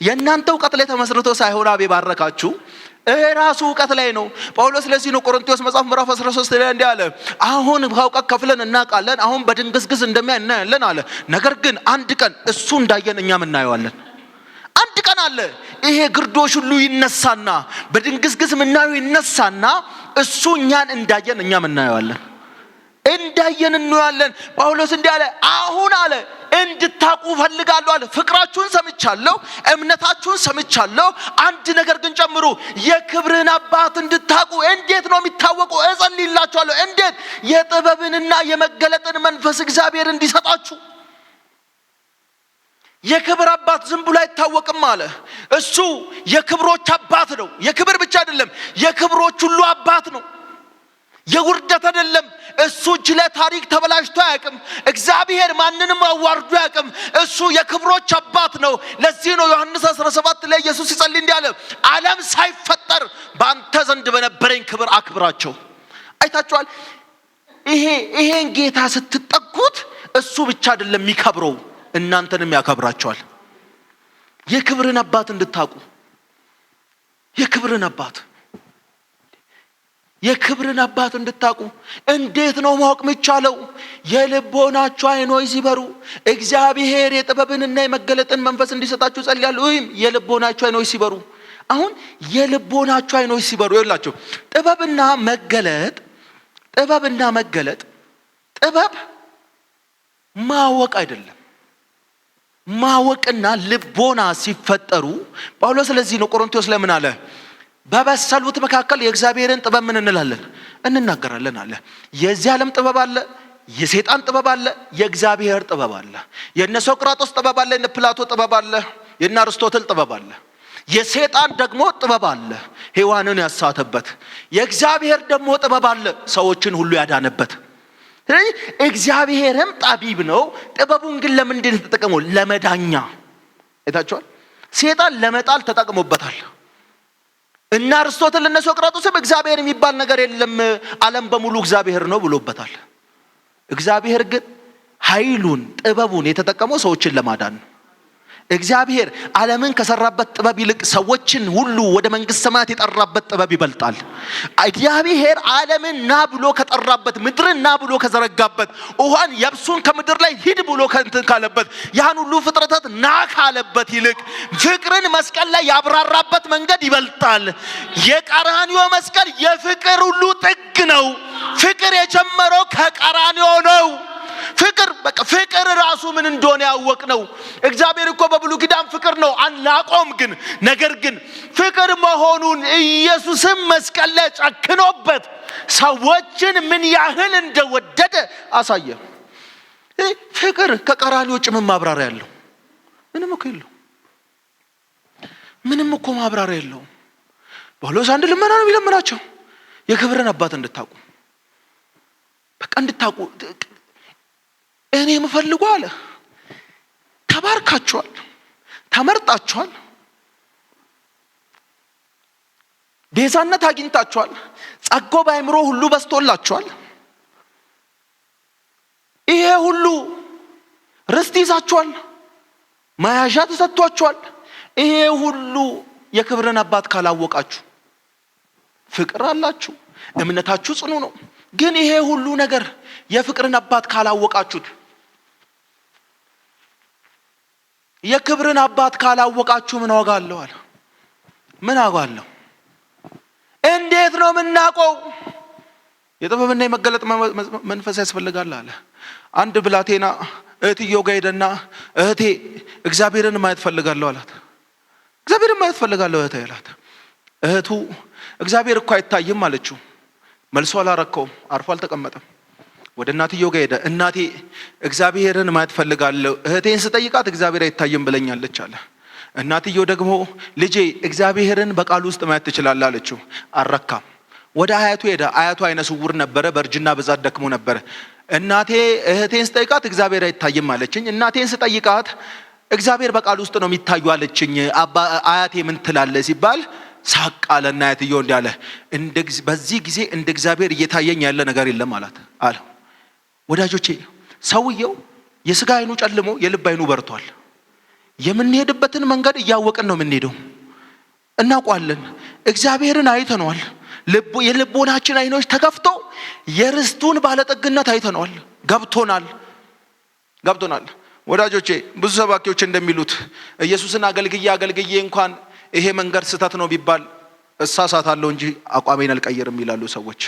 የእናንተ ዕውቀት ላይ ተመስርቶ ሳይሆን አብ የባረካችሁ ራሱ ዕውቀት ላይ ነው። ጳውሎስ ለዚህ ነው ቆሮንቶስ መጽሐፍ ምዕራፍ 13 ላይ እንዲህ አለ፣ አሁን በእውቀት ከፍለን እናውቃለን፣ አሁን በድንግዝግዝ እንደሚያናያለን አለ። ነገር ግን አንድ ቀን እሱ እንዳየን እኛም እናየዋለን። አንድ ቀን አለ ይሄ ግርዶሽ ሁሉ ይነሳና በድንግዝግዝ ምናየው ይነሳና እሱ እኛን እንዳየን እኛም እናየዋለን። እንደ እንዳየን እንያለን። ጳውሎስ እንዲህ አለ፣ አሁን አለ እንድታቁ ፈልጋለሁ አለ። ፍቅራችሁን ሰምቻለሁ፣ እምነታችሁን ሰምቻለሁ። አንድ ነገር ግን ጨምሩ፣ የክብርን አባት እንድታቁ። እንዴት ነው የሚታወቀው? እጸልይላችኋለሁ። እንዴት? የጥበብንና የመገለጥን መንፈስ እግዚአብሔር እንዲሰጣችሁ። የክብር አባት ዝም ብሎ አይታወቅም አለ። እሱ የክብሮች አባት ነው። የክብር ብቻ አይደለም፣ የክብሮች ሁሉ አባት ነው። የውርደት አይደለም። እሱ እጅ ለታሪክ ተበላሽቶ አያውቅም። እግዚአብሔር ማንንም አዋርዶ አያውቅም። እሱ የክብሮች አባት ነው። ለዚህ ነው ዮሐንስ 17 ላይ ኢየሱስ ሲጸልይ እንዲህ አለ፣ ዓለም ሳይፈጠር በአንተ ዘንድ በነበረኝ ክብር አክብራቸው። አይታችኋል? ይሄን ጌታ ስትጠጉት እሱ ብቻ አይደለም የሚከብረው፣ እናንተንም ያከብራቸዋል። የክብርን አባት እንድታቁ። የክብርን አባት እንድታቁ። እንዴት ነው ማወቅ የሚቻለው? የልቦናችሁ አይኖች ሲበሩ። እግዚአብሔር የጥበብንና የመገለጥን መንፈስ እንዲሰጣችሁ ጸልያለሁ። የልቦናችሁ አይኖች ሲበሩ። አሁን የልቦናችሁ አይኖች ሲበሩ ይላችሁ። ጥበብና መገለጥ ጥበብ ማወቅ አይደለም። ማወቅና ልቦና ሲፈጠሩ ጳውሎስ ስለዚህ ነው ቆሮንቶስ ለምን አለ? በበሰሉት መካከል የእግዚአብሔርን ጥበብ ምን እንላለን? እንናገራለን አለ። የዚህ ዓለም ጥበብ አለ፣ የሰይጣን ጥበብ አለ፣ የእግዚአብሔር ጥበብ አለ። የነ ሶቅራጦስ ጥበብ አለ፣ የነ ፕላቶ ጥበብ አለ፣ የነ አርስቶትል ጥበብ አለ። የሰይጣን ደግሞ ጥበብ አለ፣ ሔዋንን ያሳተበት። የእግዚአብሔር ደግሞ ጥበብ አለ፣ ሰዎችን ሁሉ ያዳነበት። ስለዚህ እግዚአብሔርም ጠቢብ ነው። ጥበቡን ግን ለምንድን ተጠቀመው? ለመዳኛ። አይታችኋል? ሰይጣን ለመጣል ተጠቅሞበታል። እና አርስቶትል እነ ሶቅራጦስም እግዚአብሔር የሚባል ነገር የለም፣ ዓለም በሙሉ እግዚአብሔር ነው ብሎበታል። እግዚአብሔር ግን ኃይሉን ጥበቡን የተጠቀመው ሰዎችን ለማዳን ነው። እግዚአብሔር ዓለምን ከሰራበት ጥበብ ይልቅ ሰዎችን ሁሉ ወደ መንግስት ሰማያት የጠራበት ጥበብ ይበልጣል። እግዚአብሔር ዓለምን ና ብሎ ከጠራበት፣ ምድርን ና ብሎ ከዘረጋበት፣ ውሃን የብሱን ከምድር ላይ ሂድ ብሎ ከእንትን ካለበት፣ ያን ሁሉ ፍጥረታት ና ካለበት ይልቅ ፍቅርን መስቀል ላይ ያብራራበት መንገድ ይበልጣል። የቀራንዮ መስቀል የፍቅር ሁሉ ጥግ ነው። ፍቅር የጀመረው ከቀራንዮ ነው። ፍቅር ራሱ ምን እንደሆነ ያወቅ ነው። እግዚአብሔር እኮ በብሉይ ኪዳን ፍቅር ነው አናቆም። ግን ነገር ግን ፍቅር መሆኑን ኢየሱስም መስቀል ላይ ጨክኖበት ሰዎችን ምን ያህል እንደወደደ አሳየ። ፍቅር ከቀራንዮ ውጭ ምን ማብራሪያ ያለው? ምንም እኮ ማብራሪያ የለውም። ጳውሎስ አንድ ልመና ነው የሚለምናቸው፣ የክብርን አባት እንድታቁ። በቃ እንድታቁ እኔ የምፈልገው አለ። ተባርካችኋል፣ ተመርጣችኋል፣ ቤዛነት አግኝታችኋል፣ ጸጋው በአእምሮ ሁሉ በስቶላችኋል። ይሄ ሁሉ ርስት ይዛችኋል፣ መያዣ ተሰጥቷችኋል። ይሄ ሁሉ የክብርን አባት ካላወቃችሁ፣ ፍቅር አላችሁ፣ እምነታችሁ ጽኑ ነው። ግን ይሄ ሁሉ ነገር የፍቅርን አባት ካላወቃችሁት፣ የክብርን አባት ካላወቃችሁ ምን ዋጋ አለው አለ። ምን ዋጋ አለው? እንዴት ነው የምናውቀው? የጥበብና የመገለጥ መንፈስ ያስፈልጋል አለ። አንድ ብላቴና እህትየው ጋር ሄደና እህቴ እግዚአብሔርን ማየት ፈልጋለሁ አላት። እግዚአብሔርን ማየት ፈልጋለሁ እህቴ አላት። እህቱ እግዚአብሔር እኮ አይታይም አለችው። መልሶ አላረከውም፣ አርፎ አልተቀመጠም። ወደ እናትየው ጋር ሄደ። እናቴ እግዚአብሔርን ማየት ፈልጋለሁ፣ እህቴን ስጠይቃት እግዚአብሔር አይታይም ብለኛለች አለ። እናትየው ደግሞ ልጄ እግዚአብሔርን በቃል ውስጥ ማየት ትችላለህ አለችው። አረካም። ወደ አያቱ ሄደ። አያቱ አይነ ስውር ነበረ፣ በእርጅና ብዛት ደክሞ ነበረ። እናቴ እህቴን ስጠይቃት እግዚአብሔር አይታይም አለችኝ። እናቴን ስጠይቃት እግዚአብሔር በቃል ውስጥ ነው የሚታዩ አለችኝ። አያቴ ምን ትላለህ ሲባል ሳቅ አለና አያትየው እንዲህ አለ፣ በዚህ ጊዜ እንደ እግዚአብሔር እየታየኝ ያለ ነገር የለም አላት አለ። ወዳጆቼ ሰውየው የሥጋ አይኑ ጨልሞ የልብ አይኑ በርቷል። የምንሄድበትን መንገድ እያወቅን ነው የምንሄደው፣ እናውቃለን። እግዚአብሔርን አይተነዋል። የልቦናችን አይኖች ተከፍቶ የርስቱን ባለጠግነት አይተነዋል። ገብቶናል። ወዳጆቼ ብዙ ሰባኪዎች እንደሚሉት ኢየሱስን አገልግዬ እንኳን ይሄ መንገድ ስህተት ነው ቢባል እሳሳታለሁ እንጂ አቋሜን አልቀየርም ይላሉ ሰዎች።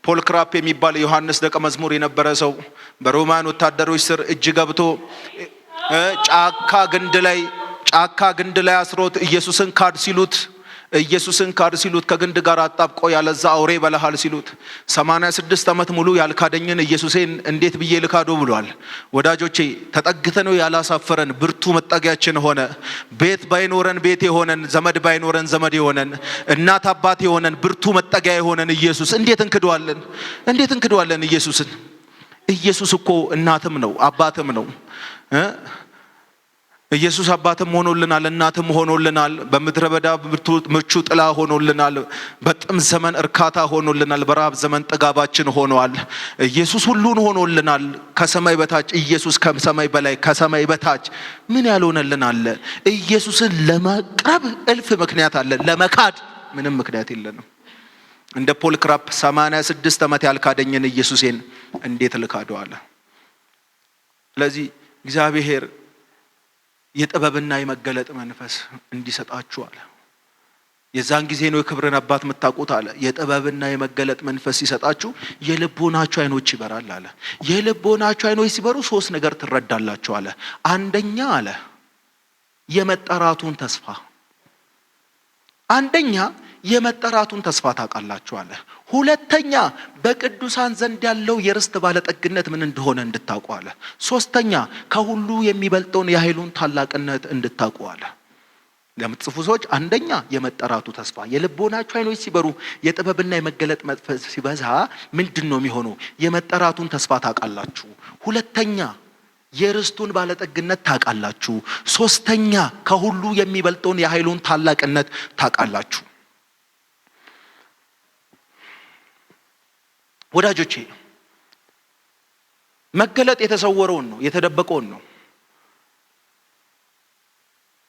ፖል ክራፕ የሚባል ዮሐንስ ደቀ መዝሙር የነበረ ሰው በሮማን ወታደሮች ስር እጅ ገብቶ ጫካ ግንድ ላይ አስሮት ኢየሱስን ካድ ሲሉት ከግንድ ጋር አጣብቆ ያለዛ አውሬ በለሃል ሲሉት 86 ዓመት ሙሉ ያልካደኝን ኢየሱሴን እንዴት ብዬ ልካዶ ብሏል። ወዳጆቼ ተጠግተነው ያላሳፈረን ብርቱ መጠጊያችን ሆነ። ቤት ባይኖረን ቤት የሆነን፣ ዘመድ ባይኖረን ዘመድ የሆነን፣ እናት አባት የሆነን፣ ብርቱ መጠጊያ የሆነን ኢየሱስ እንዴት እንክደዋለን? ኢየሱስን። ኢየሱስ እኮ እናትም ነው አባትም ነው። ኢየሱስ አባትም ሆኖልናል፣ እናትም ሆኖልናል። በምድረ በዳ ምቹ ጥላ ሆኖልናል። በጥም ዘመን እርካታ ሆኖልናል። በረሃብ ዘመን ጥጋባችን ሆኗል። ኢየሱስ ሁሉን ሆኖልናል። ከሰማይ በታች ኢየሱስ ከሰማይ በላይ ከሰማይ በታች ምን ያልሆነልን አለ? ኢየሱስን ለመቅረብ እልፍ ምክንያት አለ፣ ለመካድ ምንም ምክንያት የለንም። እንደ ፖል ክራፕ 86 ዓመት ያልካደኝን ኢየሱሴን እንዴት ልካዶ አለ። ስለዚህ እግዚአብሔር የጥበብና የመገለጥ መንፈስ እንዲሰጣችሁ አለ። የዛን ጊዜ ነው የክብርን አባት የምታውቁት አለ። የጥበብና የመገለጥ መንፈስ ሲሰጣችሁ የልቦናችሁ አይኖች ይበራል አለ። የልቦናችሁ አይኖች ሲበሩ 3 ነገር ትረዳላችሁ አለ። አንደኛ አለ የመጠራቱን ተስፋ ታውቃላችሁ አለ። ሁለተኛ በቅዱሳን ዘንድ ያለው የርስት ባለጠግነት ምን እንደሆነ እንድታውቁ አለ። ሶስተኛ ከሁሉ የሚበልጠውን የኃይሉን ታላቅነት እንድታውቁ አለ። ለምትጽፉ ሰዎች አንደኛ የመጠራቱ ተስፋ፣ የልቦናችሁ አይኖች ሲበሩ የጥበብና የመገለጥ መንፈስ ሲበዛ ምንድነው የሚሆነው? የመጠራቱን ተስፋ ታውቃላችሁ። ሁለተኛ የርስቱን ባለጠግነት ታውቃላችሁ። ሶስተኛ ከሁሉ የሚበልጠውን የኃይሉን ታላቅነት ታውቃላችሁ። ወዳጆቼ መገለጥ የተሰወረውን ነው፣ የተደበቀውን ነው።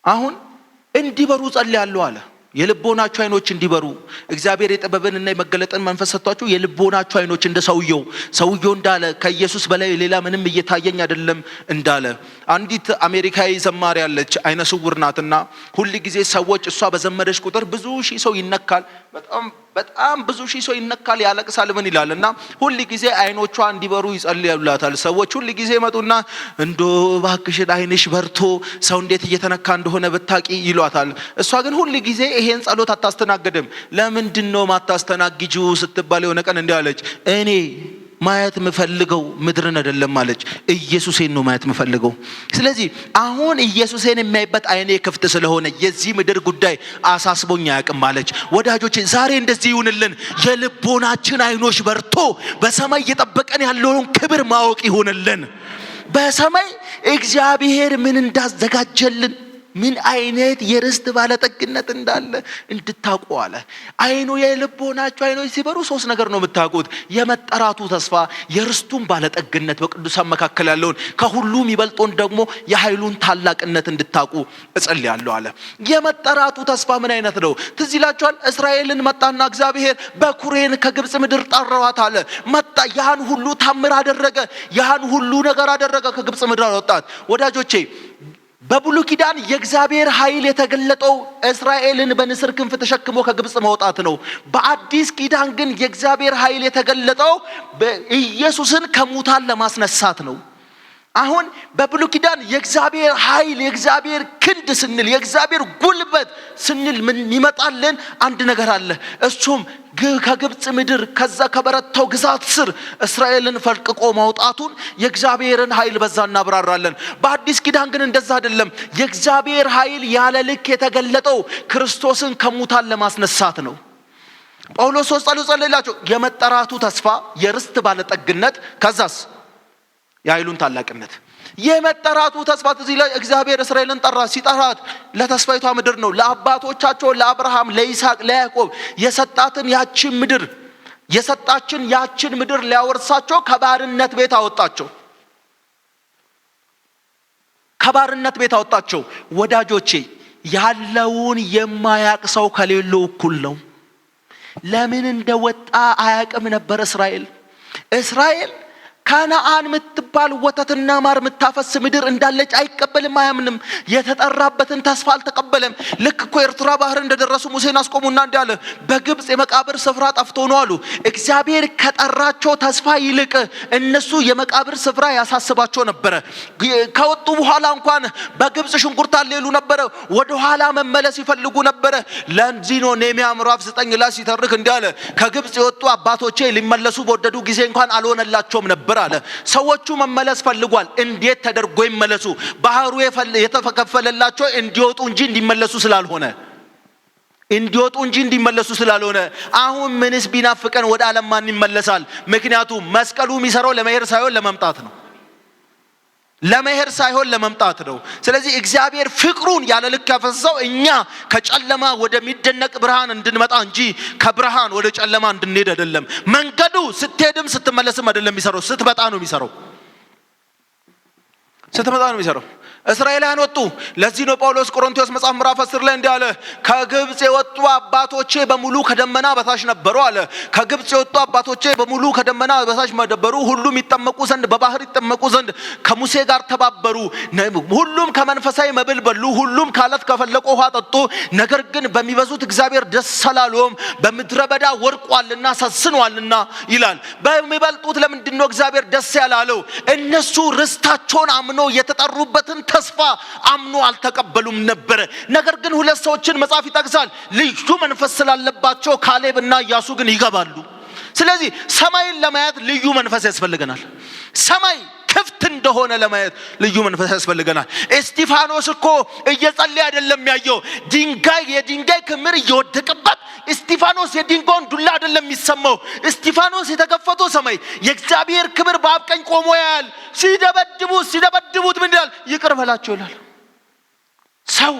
አሁን እንዲበሩ ጸልያለሁ አለ። የልቦናችሁ አይኖች እንዲበሩ እግዚአብሔር የጥበብንና የመገለጥን መንፈስ ሰጥቷችሁ የልቦናችሁ አይኖች እንደ ሰውየው እንዳለ ከኢየሱስ በላይ ሌላ ምንም እየታየኝ አይደለም እንዳለ። አንዲት አሜሪካዊ ዘማሪ ያለች አይነ ስውር ናትና ሁሉ ጊዜ ሰዎች እሷ በዘመረች ቁጥር ብዙ ሺህ ሰው ይነካል፣ በጣም ብዙ ሺህ ሰው ይነካል፣ ያለቅሳል፣ ምን ይላልና ሁሉ ጊዜ አይኖቿ እንዲበሩ ይጸልዩላታል። ሰዎች ሁሉ ጊዜ መጡና እንዶ እባክሽን አይንሽ በርቶ ሰው እንዴት እየተነካ እንደሆነ ብታቂ ይሏታል። እሷ ግን ሁሉ ጊዜ ይሄን ጸሎት አታስተናግድም። ለምንድነው ማታስተናግጂው ስትባል የሆነ ቀን እንዲህ አለች፣ እኔ ማየት የምፈልገው ምድርን አይደለም አለች፣ ኢየሱስን ነው ማየት የምፈልገው። ስለዚህ አሁን ኢየሱስን የሚያይበት አይኔ ክፍት ስለሆነ የዚህ ምድር ጉዳይ አሳስቦኝ አያውቅም አለች። ወዳጆቼ ዛሬ እንደዚህ ይሁንልን። የልቦናችን አይኖች በርቶ በሰማይ እየጠበቀን ያለውን ክብር ማወቅ ይሁንልን። በሰማይ እግዚአብሔር ምን እንዳዘጋጀልን፣ ምን አይነት የርስት ባለጠግነት እንዳለ እንድታውቁ አለ። የልቦናችሁ አይኖች ሲበሩ 3 ነገር ነው የምታውቁት። የመጠራቱ ተስፋ፣ የርስቱን ባለጠግነት፣ በቅዱሳን መካከል ያለውን ከሁሉም ይበልጦን ደግሞ የኃይሉን ታላቅነት እንድታውቁ እጸልያለሁ አለ። የመጠራቱ ተስፋ ምን አይነት ነው? ትዝ ይላችኋል። እስራኤልን መጣና እግዚአብሔር በኩሬን ከግብጽ ምድር ጠራዋት አለ። መጣ፣ ያን ሁሉ ታምር አደረገ፣ ያን ሁሉ ነገር አደረገ፣ ከግብጽ ምድር አወጣት። ወዳጆቼ በብሉይ ኪዳን የእግዚአብሔር ኃይል የተገለጠው እስራኤልን በንስር ክንፍ ተሸክሞ ከግብጽ መውጣት ነው። በአዲስ ኪዳን ግን የእግዚአብሔር ኃይል የተገለጠው ኢየሱስን ከሙታን ለማስነሳት ነው። አሁን በብሉይ ኪዳን የእግዚአብሔር ኃይል፣ የእግዚአብሔር ክንድ ስንል፣ የእግዚአብሔር ጉልበት ስንል ምን ይመጣልን? አንድ ነገር አለ። እሱም ከግብጽ ምድር ከዛ ከበረታው ግዛት ስር እስራኤልን ፈልቅቆ ማውጣቱን የእግዚአብሔርን ኃይል በዛ እናብራራለን። በአዲስ ኪዳን ግን እንደዛ አይደለም። የእግዚአብሔር ኃይል ያለ ልክ የተገለጠው ክርስቶስን ከሙታን ለማስነሳት ነው። ጳውሎስ ጸልዩላቸው የመጠራቱ ተስፋ፣ የርስት ባለጠግነት፣ ከዛስ የኃይሉን ታላቅነት። የመጠራቱ ተስፋ እዚህ ላይ እግዚአብሔር እስራኤልን ጠራ። ሲጠራት ለተስፋይቷ ምድር ነው። ለአባቶቻቸው ለአብርሃም፣ ለይስሐቅ፣ ለያዕቆብ የሰጣችን ያችን ምድር ሊያወርሳቸው ከባርነት ቤት አወጣቸው። ወዳጆቼ ያለውን የማያቅ ሰው ከሌለው እኩል ነው። ለምን እንደወጣ አያቅም ነበር እስራኤል ከነዓን ምትባል ወተትና ማር ምታፈስ ምድር እንዳለች አይቀበልም አያምንም የተጠራበትን ተስፋ አልተቀበለም ልክ እኮ ኤርትራ ባህር እንደደረሱ ሙሴን አስቆሙና እንዲያለ በግብጽ የመቃብር ስፍራ ጠፍቶ ነው አሉ እግዚአብሔር ከጠራቸው ተስፋ ይልቅ እነሱ የመቃብር ስፍራ ያሳስባቸው ነበር ከወጡ በኋላ እንኳን በግብጽ ሽንኩርት አለሉ ነበር ወደ ኋላ መመለስ ይፈልጉ ነበር ለንዚኖ ኔሚያ ምዕራፍ 9 ላይ ሲተርክ እንዲያለ ከግብጽ የወጡ አባቶቼ ሊመለሱ በወደዱ ጊዜ እንኳን አልሆነላቸውም ነበር አለ ሰዎቹ መመለስ ፈልጓል እንዴት ተደርጎ ይመለሱ ባህሩ የተከፈለላቸው እንዲወጡ እንጂ እንዲመለሱ ስላልሆነ አሁን ምንስ ቢናፍቀን ወደ ዓለም ማን ይመለሳል ምክንያቱም መስቀሉ የሚሰራው ለመሄድ ሳይሆን ለመምጣት ነው ስለዚህ እግዚአብሔር ፍቅሩን ያለ ልክ ያፈሰሰው እኛ ከጨለማ ወደሚደነቅ ብርሃን እንድንመጣ እንጂ ከብርሃን ወደ ጨለማ እንድንሄድ አይደለም መንገዱ ስትሄድም ስትመለስም አይደለም የሚሰራው ስትመጣ ነው የሚሰራው እስራኤላውያን ወጡ ለዚህ ነው ጳውሎስ ቆሮንቶስ መጽሐፍ ምዕራፍ 10 ላይ እንዲህ አለ ከግብጽ የወጡ አባቶቼ በሙሉ ከደመና በታች ነበሩ አለ ከግብጽ የወጡ አባቶቼ በሙሉ ከደመና በታች ነበሩ ሁሉም ይጠመቁ ዘንድ በባህር ይጠመቁ ዘንድ ከሙሴ ጋር ተባበሩ ሁሉም ከመንፈሳዊ መብል በሉ ሁሉም ካለት ከፈለቁ ውሃ ጠጡ ነገር ግን በሚበዙት እግዚአብሔር ደስ አላለውም በምድረ በዳ ወርቋልና ሰስኗልና ይላል በሚበልጡት ለምንድን ነው እግዚአብሔር ደስ ያላለው እነሱ ርስታቸውን አምነው የተጠሩበትን ተስፋ አምኖ አልተቀበሉም ነበር ነገር ግን ሁለት ሰዎችን መጽሐፍ ይጠቅሳል ልዩ መንፈስ ስላለባቸው ካሌብና ኢያሱ ግን ይገባሉ ስለዚህ ሰማይን ለማየት ልዩ መንፈስ ያስፈልገናል ሰማይ ክፍት እንደሆነ ለማየት ልዩ መንፈስ ያስፈልገናል እስጢፋኖስ እኮ እየጸለየ አይደለም ያየው የድንጋይ ክምር እየወደቀበት እስጢፋኖስ የድንጋዩን ዱላ አይደለም የሚሰማው እስጢፋኖስ የተከፈተው ሰማይ የእግዚአብሔር ክብር በአብ ቀኝ ቆሞ ያያል ሲደበድቡት ምን ይላል ይቅር በላቸው ይላል ሰው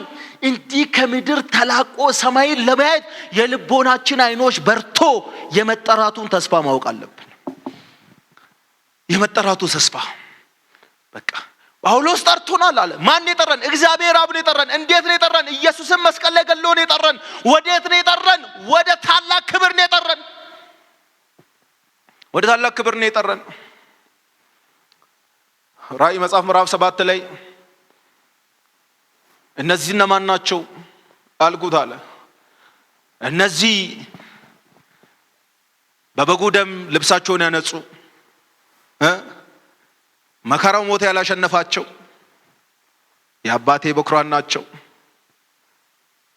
እንዲህ ከምድር ተላቆ ሰማይን ለማየት የልቦናችን አይኖች በርቶ የመጠራቱን ተስፋ ማወቅ አለብን የመጠራቱ ተስፋ በቃ ጳውሎስ ጠርቶናል አለ ማን የጠራን እግዚአብሔር አብ ነው የጠራን እንዴት ነው የጠራን ኢየሱስን መስቀል ላይ ገሎ ነው የጠራን ወዴት ነው የጠራን ወደ ታላቅ ክብር ነው የጠራን ራእይ መጽሐፍ ምዕራፍ 7 ላይ እነዚህ እነማን ናቸው አልጉት አለ እነዚህ በበጉ ደም ልብሳቸውን ያነጹ መከራው ሞት ያላሸነፋቸው የአባቴ በኩራን ናቸው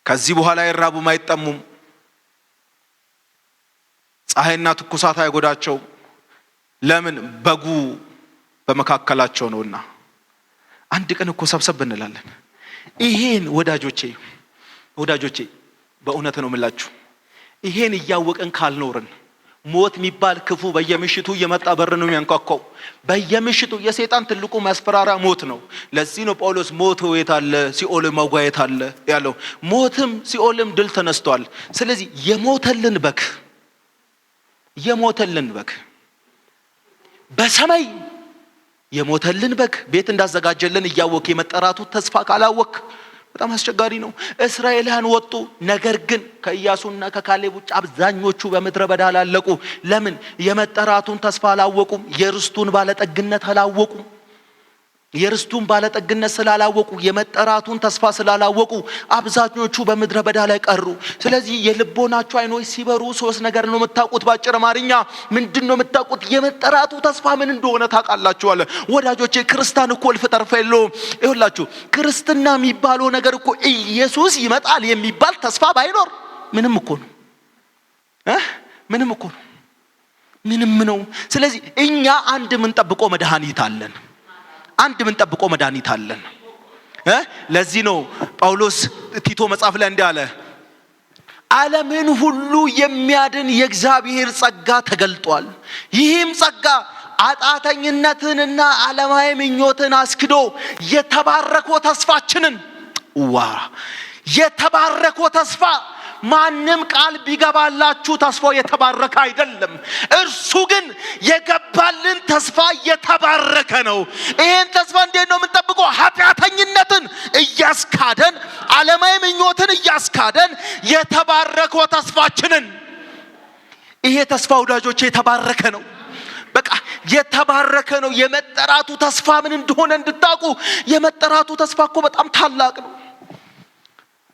ከዚህ በኋላ ይራቡም አይጠሙም ፀሐይና ትኩሳት አይጎዳቸው ለምን በጉ በመካከላቸው ነውና አንድ ቀን እኮ ሰብሰብ እንላለን ይሄን ወዳጆቼ በእውነት ነው የምላችሁ ይሄን እያወቀን ካልኖርን ሞት የሚባል ክፉ በየምሽቱ እየመጣ በር ነው የሚያንኳኳው በየምሽቱ የሰይጣን ትልቁ ማስፈራሪያ ሞት ነው ለዚህ ነው ጳውሎስ ሞት የት አለ ሲኦል መጓየት አለ ያለው ሞትም ሲኦልም ድል ተነስቷል ስለዚህ የሞተልን በግ በሰማይ የሞተልን በግ ቤት እንዳዘጋጀልን እያወቅ የመጠራቱ ተስፋ ካላወቅ በጣም አስቸጋሪ ነው እስራኤላውያን ወጡ ነገር ግን ከኢያሱና ከካሌብ ውጭ አብዛኞቹ በምድረ በዳ አላለቁ ለምን የመጠራቱን ተስፋ አላወቁም የርስቱን ባለጠግነት አላወቁም የርስቱን ባለጠግነት ስላላወቁ የመጠራቱን ተስፋ ስላላወቁ አብዛኞቹ በምድረ በዳ ላይ ቀሩ ስለዚህ የልቦናቸው አይኖች ሲበሩ ሶስት ነገር ነው የምታውቁት ባጭር አማርኛ ምንድነው የምታውቁት የመጠራቱ ተስፋ ምን እንደሆነ ታውቃላችሁ አለ ወዳጆቼ ክርስቲያን እኮ ልፈጠር ፈይሎ ይሁላችሁ ክርስትና የሚባለው ነገር እኮ ኢየሱስ ይመጣል የሚባል ተስፋ ባይኖር ምንም እኮ ነው ስለዚህ እኛ አንድ ምን ጠብቆ መድኃኒት አለን ለዚህ ነው ጳውሎስ ቲቶ መጽሐፍ ላይ እንዲህ አለ ዓለምን ሁሉ የሚያድን የእግዚአብሔር ጸጋ ተገልጧል ይህም ጸጋ አጣተኝነትንና ዓለማዊ ምኞትን አስክዶ የተባረከው ተስፋ ማንም ቃል ቢገባላችሁ ተስፋው የተባረከ አይደለም እርሱ ግን የገባልን ተስፋ የተባረከ ነው ይሄን ተስፋ እንዴት ነው የምንጠብቀው ኃጢአተኝነትን እያስካደን ዓለማዊ ምኞትን እያስካደን የተባረከው ተስፋችንን ይሄ ተስፋ ወዳጆቼ የተባረከ ነው በቃ የተባረከ ነው። የመጠራቱ ተስፋ ምን እንደሆነ እንድታውቁ። የመጠራቱ ተስፋ እኮ በጣም ታላቅ ነው።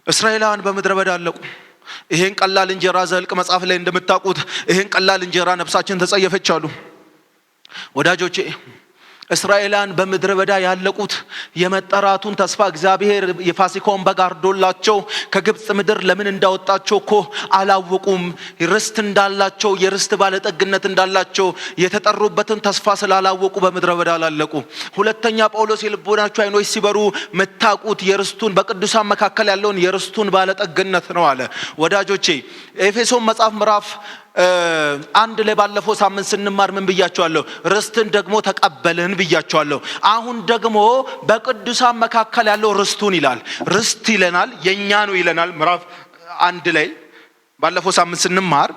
እስራኤላውያን በምድረ በዳ አለቁ። ይሄን ቀላል እንጀራ ዘኍልቍ መጽሐፍ ላይ እንደምታውቁት ይሄን ቀላል እንጀራ ነፍሳችን ተጸየፈች አሉ። ወዳጆቼ እስራኤላውያን በምድረ በዳ ያለቁት የመጠራቱን ተስፋ እግዚአብሔር የፋሲካውን በግ አርዶላቸው ከግብጽ ምድር ለምን እንዳወጣቸው እኮ አላወቁም። ርስት እንዳላቸው፣ የርስት ባለጠግነት እንዳላቸው የተጠሩበትን ተስፋ ስላላወቁ በምድረ በዳ አላለቁ። ሁለተኛ ጳውሎስ የልቦናችሁ ዓይኖች ሲበሩ መታቁት የርስቱን በቅዱሳን መካከል ያለውን የርስቱን ባለጠግነት ነው አለ። ወዳጆቼ ኤፌሶን መጽሐፍ ምዕራፍ አንድ ላይ ባለፈው ሳምንት ስንማር ምን ብያቸዋለሁ? ርስትን ደግሞ ተቀበልን ብያቸዋለሁ። አሁን ደግሞ በቅዱሳን መካከል ያለው ርስቱን ይላል። ርስት ይለናል፣ የኛ ነው ይለናል። ምዕራፍ አንድ ላይ ባለፈው ሳምንት ስንማር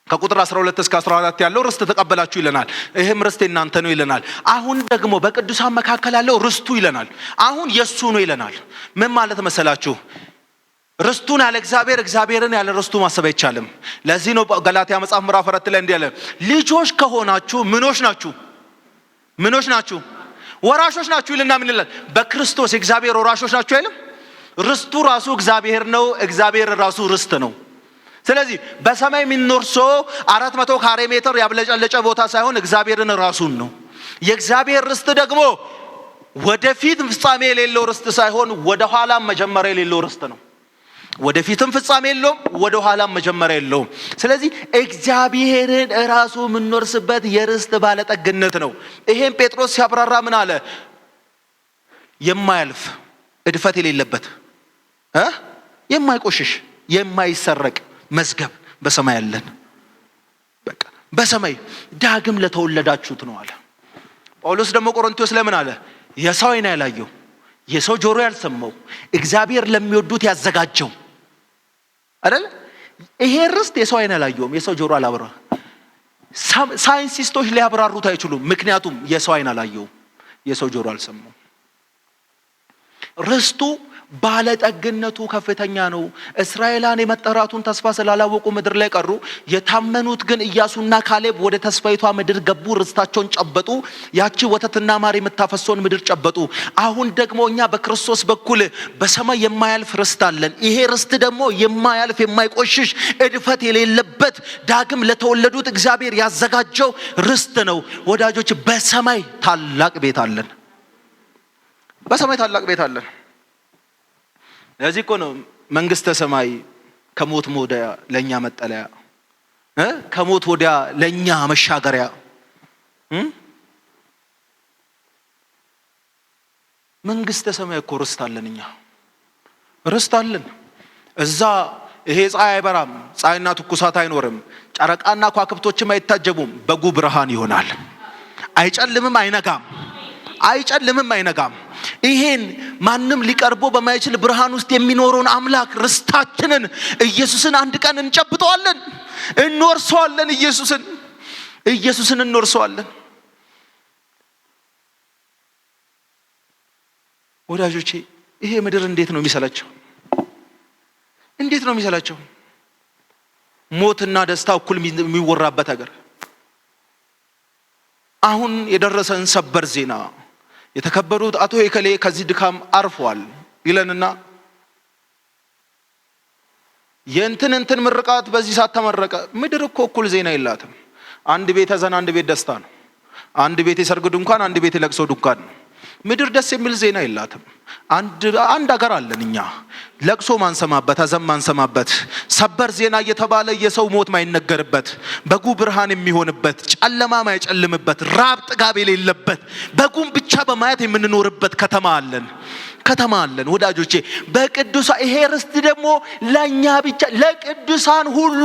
ከቁጥር 12 እስከ 14 ያለው ርስት ተቀበላችሁ ይለናል። ይሄም ርስት እናንተ ነው ይለናል። አሁን ደግሞ በቅዱሳን መካከል ያለው ርስቱ ይለናል። አሁን የሱ ነው ይለናል። ምን ማለት መሰላችሁ? ርስቱን ያለ እግዚአብሔር፣ እግዚአብሔርን ያለ ርስቱ ማሰብ አይቻልም። ለዚህ ነው ገላትያ መጽሐፍ ምዕራፍ 4 ላይ እንዲህ ያለ ልጆች ከሆናችሁ ምኖች ናችሁ? ምኖች ናችሁ? ወራሾች ናችሁ ይልና ምን ይላል? በክርስቶስ እግዚአብሔር ወራሾች ናችሁ አይልም? ርስቱ ራሱ እግዚአብሔር ነው። እግዚአብሔር ራሱ ርስት ነው። ስለዚህ በሰማይ የሚኖር ሰው 400 ካሬ ሜትር ያብለጨለጨ ቦታ ሳይሆን እግዚአብሔርን ራሱን ነው። የእግዚአብሔር ርስት ደግሞ ወደፊት ፍጻሜ የሌለው ርስት ሳይሆን ወደ ኋላም መጀመሪያ የሌለው ርስት ነው። ወደፊትም ፍጻሜ የለውም፣ ወደ ኋላም መጀመሪያ የለውም። ስለዚህ እግዚአብሔርን ራሱ የምንወርስበት የርስት ባለጠግነት ነው። ይሄን ጴጥሮስ ሲያብራራ ምን አለ? የማያልፍ እድፈት የሌለበት የማይቆሽሽ የማይሰረቅ መዝገብ በሰማይ አለን። በቃ በሰማይ ዳግም ለተወለዳችሁት ነው አለ። ጳውሎስ ደግሞ ቆሮንቶስ ለምን አለ? የሰው ዓይን ያላየው የሰው ጆሮ ያልሰማው እግዚአብሔር ለሚወዱት ያዘጋጀው አይደል? ይሄ ርስት የሰው ዓይን ያላየውም የሰው ጆሮ አላበራ። ሳይንቲስቶች ሊያብራሩት አይችሉም። ምክንያቱም የሰው ዓይን አላየውም የሰው ጆሮ አልሰማው። ርስቱ ባለጠግነቱ ከፍተኛ ነው። እስራኤላን የመጠራቱን ተስፋ ስላላወቁ ምድር ላይ ቀሩ። የታመኑት ግን ኢያሱና ካሌብ ወደ ተስፋይቷ ምድር ገቡ፣ ርስታቸውን ጨበጡ። ያቺ ወተትና ማር የምታፈሰውን ምድር ጨበጡ። አሁን ደግሞ እኛ በክርስቶስ በኩል በሰማይ የማያልፍ ርስት አለን። ይሄ ርስት ደግሞ የማያልፍ የማይቆሽሽ እድፈት የሌለበት ዳግም ለተወለዱት እግዚአብሔር ያዘጋጀው ርስት ነው። ወዳጆች በሰማይ ታላቅ ቤት አለን። በሰማይ ታላቅ ቤት አለን። ለዚህ እኮ ነው መንግስተ ሰማይ ከሞት ወዲያ ለኛ መጠለያ፣ ከሞት ወዲያ ለኛ መሻገሪያ። መንግስተ ሰማይ እኮ ርስት አለን። እኛ ርስት አለን እዛ። ይሄ ፀሐይ አይበራም፣ ፀሐይና ትኩሳት አይኖርም፣ ጨረቃና ከዋክብቶችም አይታጀቡም። በጉ ብርሃን ይሆናል። አይጨልምም፣ አይነጋም። አይጨልምም፣ አይነጋም። ይሄን ማንም ሊቀርቦ በማይችል ብርሃን ውስጥ የሚኖረውን አምላክ ርስታችንን ኢየሱስን አንድ ቀን እንጨብጠዋለን፣ እንወርሰዋለን። ኢየሱስን እንወርሰዋለን። ወዳጆቼ ይሄ ምድር እንዴት ነው የሚሰለቸው? እንዴት ነው የሚሰለቸው? ሞትና ደስታ እኩል የሚወራበት ሀገር። አሁን የደረሰን ሰበር ዜና የተከበሩት አቶ ኤከሌ ከዚህ ድካም አርፏል ይለንና የእንትን ምርቃት በዚህ ሰዓት ተመረቀ። ምድር እኮ እኩል ዜና የላትም። አንድ ቤት ሐዘን፣ አንድ ቤት ደስታ ነው። አንድ ቤት የሰርግ ድንኳን፣ አንድ ቤት የለቅሶ ድንኳን ነው። ምድር ደስ የሚል ዜና የላትም። አንድ ሀገር አለን እኛ፣ ለቅሶ ማንሰማበት፣ ሐዘን ማንሰማበት፣ ሰበር ዜና እየተባለ የሰው ሞት ማይነገርበት፣ በጉ ብርሃን የሚሆንበት፣ ጨለማ ማይጨልምበት፣ ራብ ጥጋብ የሌለበት፣ በጉም ብቻ በማየት የምንኖርበት ከተማ አለን ወዳጆቼ። በቅዱሳን ይሄ ርስት ደግሞ ለኛ ብቻ ለቅዱሳን ሁሉ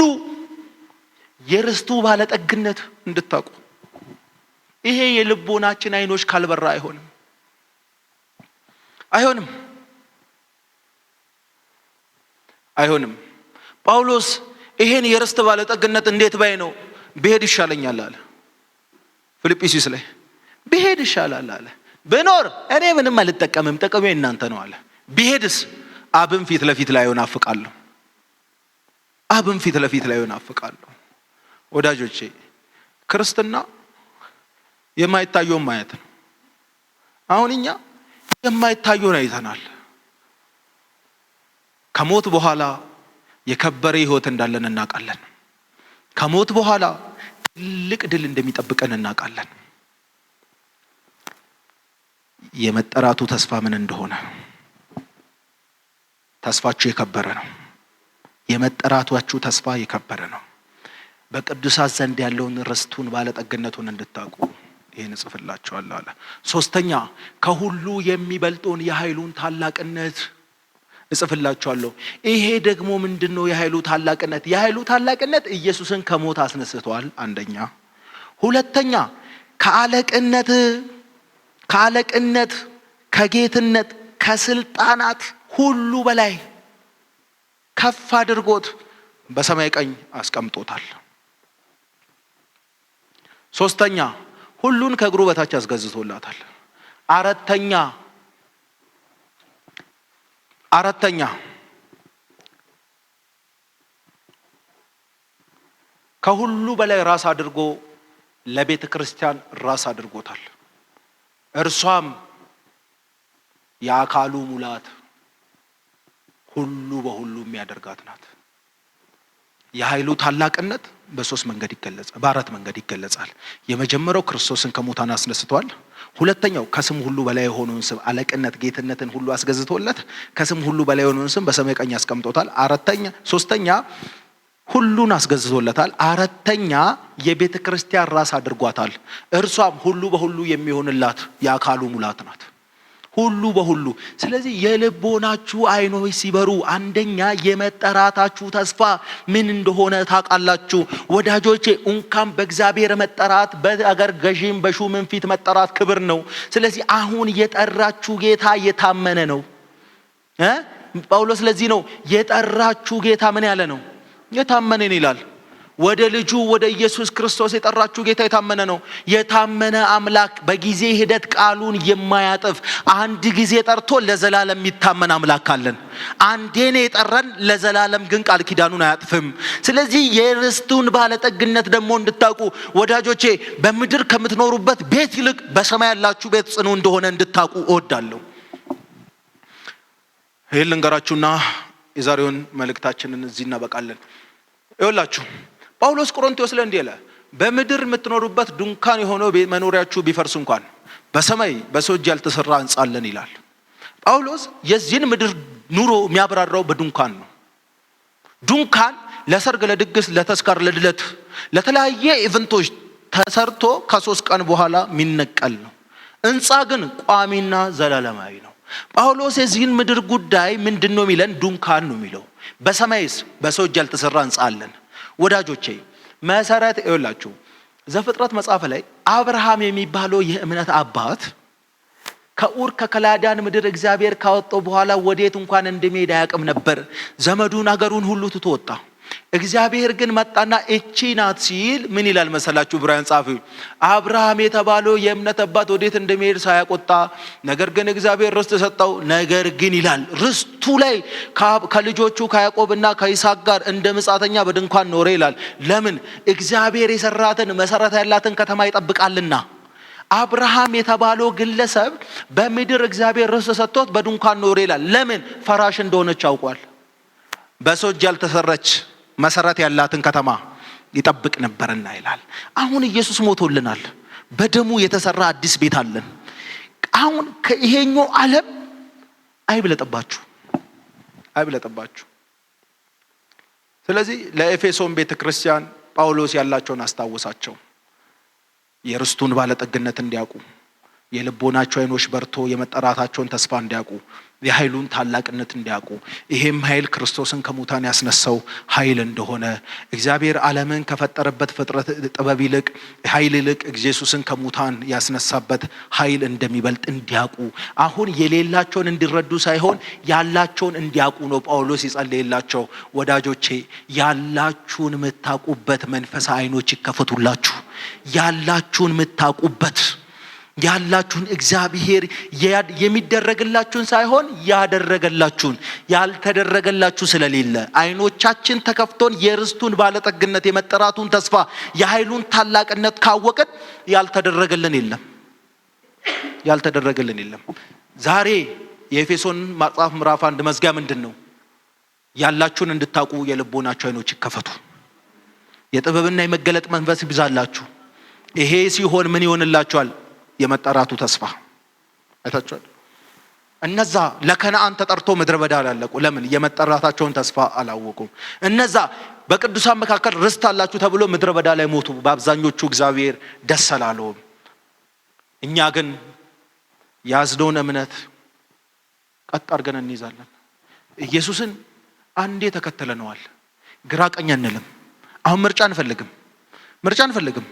የርስቱ ባለጠግነት እንድታውቁ። ይሄ የልቦናችን አይኖች ካልበራ አይሆንም። ጳውሎስ ይሄን የርስት ባለጠግነት እንዴት ባይ ነው? ብሄድ ይሻለኛል አለ። ፊልጵስዩስ ላይ ብሄድ ይሻላል አለ። ብኖር እኔ ምንም አልጠቀምም፣ ጥቅሜ እናንተ ነው አለ። ብሄድስ አብን ፊት ለፊት ላይ እናፍቃለሁ። አብን ፊት ለፊት ላይ እናፍቃለሁ። ወዳጆቼ ክርስትና የማይታየውን ማየት ነው። አሁን እኛ የማይታየውን አይተናል። ከሞት በኋላ የከበረ ሕይወት እንዳለን እናውቃለን። ከሞት በኋላ ትልቅ ድል እንደሚጠብቀን እናውቃለን። የመጠራቱ ተስፋ ምን እንደሆነ ተስፋችሁ የከበረ ነው። የመጠራቷችሁ ተስፋ የከበረ ነው። በቅዱሳት ዘንድ ያለውን ርስቱን ባለጠግነቱን እንድታውቁ ይህን እጽፍላችኋለሁ አለ። ሶስተኛ ከሁሉ የሚበልጠውን የኃይሉን ታላቅነት እጽፍላችኋለሁ። ይሄ ደግሞ ምንድነው? የኃይሉ ታላቅነት። የኃይሉ ታላቅነት ኢየሱስን ከሞት አስነስቷል። አንደኛ። ሁለተኛ ከአለቅነት ከጌትነት ከስልጣናት ሁሉ በላይ ከፍ አድርጎት በሰማይ ቀኝ አስቀምጦታል። ሶስተኛ ሁሉን ከእግሩ በታች አስገዝቶላታል። አራተኛ ከሁሉ በላይ ራስ አድርጎ ለቤተ ክርስቲያን ራስ አድርጎታል። እርሷም የአካሉ ሙላት ሁሉ በሁሉ የሚያደርጋት ናት። የኃይሉ ታላቅነት በአራት መንገድ ይገለጻል። የመጀመሪያው ክርስቶስን ከሙታን አስነስቷል። ሁለተኛው ከስም ሁሉ በላይ የሆነውን ስም አለቅነት፣ ጌትነትን ሁሉ አስገዝቶለት ከስም ሁሉ በላይ የሆነውን ስም በሰማይ ቀኝ አስቀምጦታል። ሶስተኛ ሁሉን አስገዝቶለታል። አራተኛ የቤተ ክርስቲያን ራስ አድርጓታል። እርሷም ሁሉ በሁሉ የሚሆንላት የአካሉ ሙላት ናት። ሁሉ በሁሉ። ስለዚህ የልቦናችሁ አይኖች ሲበሩ አንደኛ የመጠራታችሁ ተስፋ ምን እንደሆነ ታውቃላችሁ። ወዳጆቼ እንኳን በእግዚአብሔር መጠራት በአገር ገዢም በሹምም ፊት መጠራት ክብር ነው። ስለዚህ አሁን የጠራችሁ ጌታ የታመነ ነው። ጳውሎስ ለዚህ ነው የጠራችሁ ጌታ ምን ያለ ነው? የታመነን ይላል። ወደ ልጁ ወደ ኢየሱስ ክርስቶስ የጠራችሁ ጌታ የታመነ ነው። የታመነ አምላክ በጊዜ ሂደት ቃሉን የማያጥፍ አንድ ጊዜ ጠርቶ ለዘላለም የሚታመን አምላክ አለን። አንዴ ነው የጠራን፣ ለዘላለም ግን ቃል ኪዳኑን አያጥፍም። ስለዚህ የርስቱን ባለጠግነት ደግሞ እንድታውቁ ወዳጆቼ በምድር ከምትኖሩበት ቤት ይልቅ በሰማይ ያላችሁ ቤት ጽኑ እንደሆነ እንድታውቁ እወዳለሁ። ይህን ልንገራችሁና የዛሬውን መልእክታችንን እዚህ እናበቃለን። ይኸውላችሁ ጳውሎስ ቆሮንቶስ ላይ እንዲህ አለ፣ በምድር የምትኖሩበት ድንኳን የሆነው መኖሪያችሁ ቢፈርስ እንኳን በሰማይ በሰው እጅ ያልተሰራ ሕንጻ አለን ይላል። ጳውሎስ የዚህን ምድር ኑሮ የሚያብራራው በድንኳን ነው። ድንኳን ለሰርግ፣ ለድግስ፣ ለተስካር፣ ለድለት፣ ለተለያየ ኢቨንቶች ተሰርቶ ከ3 ቀን በኋላ የሚነቀል ነው። ሕንጻ ግን ቋሚና ዘላለማዊ ነው። ጳውሎስ የዚህን ምድር ጉዳይ ምንድነው የሚለን? ድንኳን ነው የሚለው። በሰማይስ በሰው እጅ ያልተሰራ ሕንጻ አለን። ወዳጆቼ መሰረት ይኸውላችሁ ዘፍጥረት መጽሐፍ ላይ አብርሃም የሚባለው የእምነት አባት ከኡር ከከላዳን ምድር እግዚአብሔር ካወጣው በኋላ ወዴት እንኳን እንደሚሄድ አያውቅም ነበር። ዘመዱን አገሩን ሁሉ ትቶ ወጣ። እግዚአብሔር ግን መጣና እቺ ናት ሲል ምን ይላል መሰላችሁ? ዕብራውያን ጻፊው አብርሃም የተባለው የእምነት አባት ወዴት እንደሚሄድ ሳያቆጣ ነገር ግን እግዚአብሔር ርስት ሰጠው። ነገር ግን ይላል ርስቱ ላይ ከልጆቹ ከያዕቆብና ከይስሐቅ ጋር እንደ ምጻተኛ በድንኳን ኖረ ይላል። ለምን? እግዚአብሔር የሰራትን መሰረት ያላትን ከተማ ይጠብቃልና። አብርሃም የተባለው ግለሰብ በምድር እግዚአብሔር ርስት ሰጥቶት በድንኳን ኖረ ይላል። ለምን? ፈራሽ እንደሆነች አውቋል። በሰው እጅ ያልተሰራች መሰረት ያላትን ከተማ ይጠብቅ ነበርና ይላል። አሁን ኢየሱስ ሞቶልናል። በደሙ የተሰራ አዲስ ቤት አለን። አሁን ከይሄኛው ዓለም አይብለጥባችሁ። ስለዚህ ለኤፌሶን ቤተክርስቲያን ጳውሎስ ያላቸውን አስታወሳቸው። የርስቱን ባለጠግነት እንዲያውቁ፣ የልቦናቸው አይኖች በርቶ የመጠራታቸውን ተስፋ እንዲያውቁ፣ የኃይሉን ታላቅነት እንዲያውቁ፣ ይሄም ኃይል ክርስቶስን ከሙታን ያስነሳው ኃይል እንደሆነ እግዚአብሔር ዓለምን ከፈጠረበት ፍጥረት ጥበብ ይልቅ ኃይል ይልቅ ኢየሱስን ከሙታን ያስነሳበት ኃይል እንደሚበልጥ እንዲያውቁ፣ አሁን የሌላቸውን እንዲረዱ ሳይሆን ያላቸውን እንዲያውቁ ነው ጳውሎስ ይጸልይላቸው። ወዳጆቼ ያላችሁን የምታውቁበት መንፈሳዊ አይኖች ይከፈቱላችሁ። ያላችሁን የምታውቁበት ያላችሁን እግዚአብሔር የሚደረግላችሁን ሳይሆን ያደረገላችሁን ያልተደረገላችሁ ስለሌለ አይኖቻችን ተከፍቶን የርስቱን ባለጠግነት የመጠራቱን ተስፋ የኃይሉን ታላቅነት ካወቅን ያልተደረገልን የለም። ዛሬ የኤፌሶን መጽሐፍ ምዕራፍ 1 መዝጊያ ምንድነው? ያላችሁን እንድታውቁ የልቦናችሁ አይኖች ይከፈቱ፣ የጥበብና የመገለጥ መንፈስ ይብዛላችሁ። ይሄ ሲሆን ምን ይሆንላችኋል? የመጠራቱ ተስፋ አይታችኋል። እነዛ ለከነዓን ተጠርቶ ምድረ በዳ አላለቁ። ለምን? የመጠራታቸውን ተስፋ አላወቁም። እነዛ በቅዱሳን መካከል ርስት አላችሁ ተብሎ ምድረ በዳ ላይ ሞቱ። በአብዛኞቹ እግዚአብሔር ደስ አላለውም። እኛ ግን ያዝነውን እምነት ቀጥ አድርገን እንይዛለን። ኢየሱስን አንዴ ተከተለነዋል። ግራ ቀኝ አንልም። አሁን ምርጫ አንፈልግም።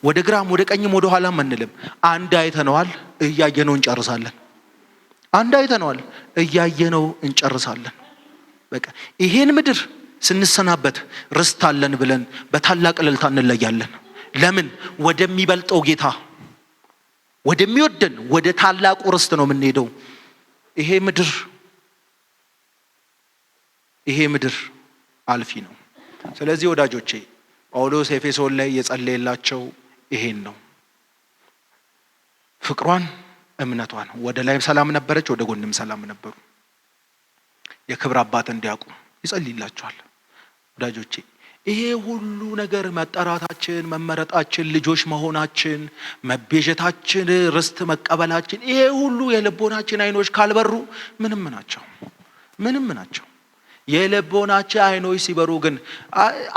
ወደ ግራም ወደ ቀኝም ወደ ኋላም አንልም። አንድ አይተነዋል፣ እያየነው እንጨርሳለን። በቃ ይሄን ምድር ስንሰናበት ርስት አለን ብለን በታላቅ እልልታ እንለያለን። ለምን? ወደሚበልጠው ጌታ ወደሚወደን ወደ ታላቁ ርስት ነው የምንሄደው። ይሄ ምድር አልፊ ነው። ስለዚህ ወዳጆቼ ጳውሎስ ኤፌሶን ላይ የጸለየላቸው ይሄን ነው። ፍቅሯን፣ እምነቷን፣ ወደ ላይም ሰላም ነበረች፣ ወደ ጎንም ሰላም ነበሩ። የክብር አባት እንዲያውቁ ይጸልይላቸዋል። ወዳጆቼ ይሄ ሁሉ ነገር መጠራታችን፣ መመረጣችን፣ ልጆች መሆናችን፣ መቤዠታችን፣ ርስት መቀበላችን፣ ይሄ ሁሉ የልቦናችን አይኖች ካልበሩ ምንም ናቸው። የልቦናችን አይኖች ሲበሩ ግን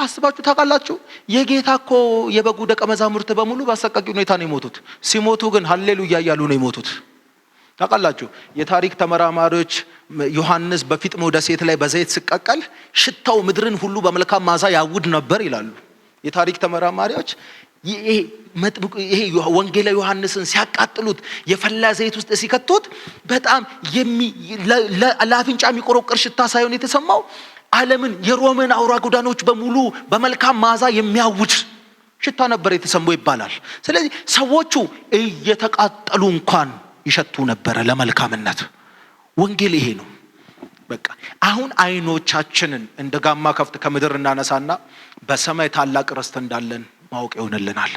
አስባችሁ ታውቃላችሁ? የጌታ እኮ የበጉ ደቀ መዛሙርት በሙሉ በአሰቃቂ ሁኔታ ነው የሞቱት። ሲሞቱ ግን ሃሌሉያ እያሉ ነው የሞቱት። ታውቃላችሁ? የታሪክ ተመራማሪዎች ዮሐንስ በፊጥሞ ደሴት ላይ በዘይት ሲቀቀል ሽታው ምድርን ሁሉ በመልካም መዓዛ ያውድ ነበር ይላሉ የታሪክ ተመራማሪዎች። ይሄ ወንጌላዊ ዮሐንስን ሲያቃጥሉት የፈላ ዘይት ውስጥ ሲከቱት በጣም ለአፍንጫ የሚቆረቆር ሽታ ሳይሆን የተሰማው ዓለምን የሮምን አውራ ጎዳናዎች በሙሉ በመልካም መዓዛ የሚያውድ ሽታ ነበር የተሰማው ይባላል። ስለዚህ ሰዎቹ እየተቃጠሉ እንኳን ይሸቱ ነበር ለመልካምነት። ወንጌል ይሄ ነው። በቃ አሁን አይኖቻችንን እንደ ጋማ ከፍት ከምድር እናነሳና በሰማይ ታላቅ ርስት እንዳለን ማወቅ ይሆንልናል።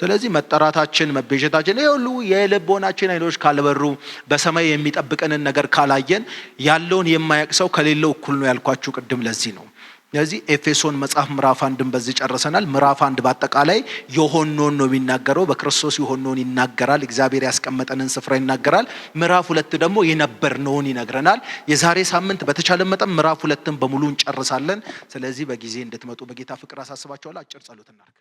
ስለዚህ መጠራታችን፣ መቤዠታችን ይሄ ሁሉ የልቦናችን አይኖች ካልበሩ በሰማይ የሚጠብቀንን ነገር ካላየን ያለውን የማያውቅ ሰው ከሌለው እኩል ነው ያልኳችሁ ቅድም ለዚህ ነው። ስለዚህ ኤፌሶን መጽሐፍ ምዕራፍ 1 በዚህ ጨርሰናል። ምዕራፍ 1 በአጠቃላይ የሆነውን ነው የሚናገረው። በክርስቶስ የሆነውን ይናገራል። እግዚአብሔር ያስቀመጠንን ስፍራ ይናገራል። ምዕራፍ 2 ደግሞ የነበርነውን ይነግረናል። የዛሬ ሳምንት በተቻለ መጠን ምዕራፍ 2ን በሙሉ እንጨርሳለን። ስለዚህ በጊዜ እንድትመጡ በጌታ ፍቅር አሳስባችኋለሁ። አጭር ጸሎት እናድርግ።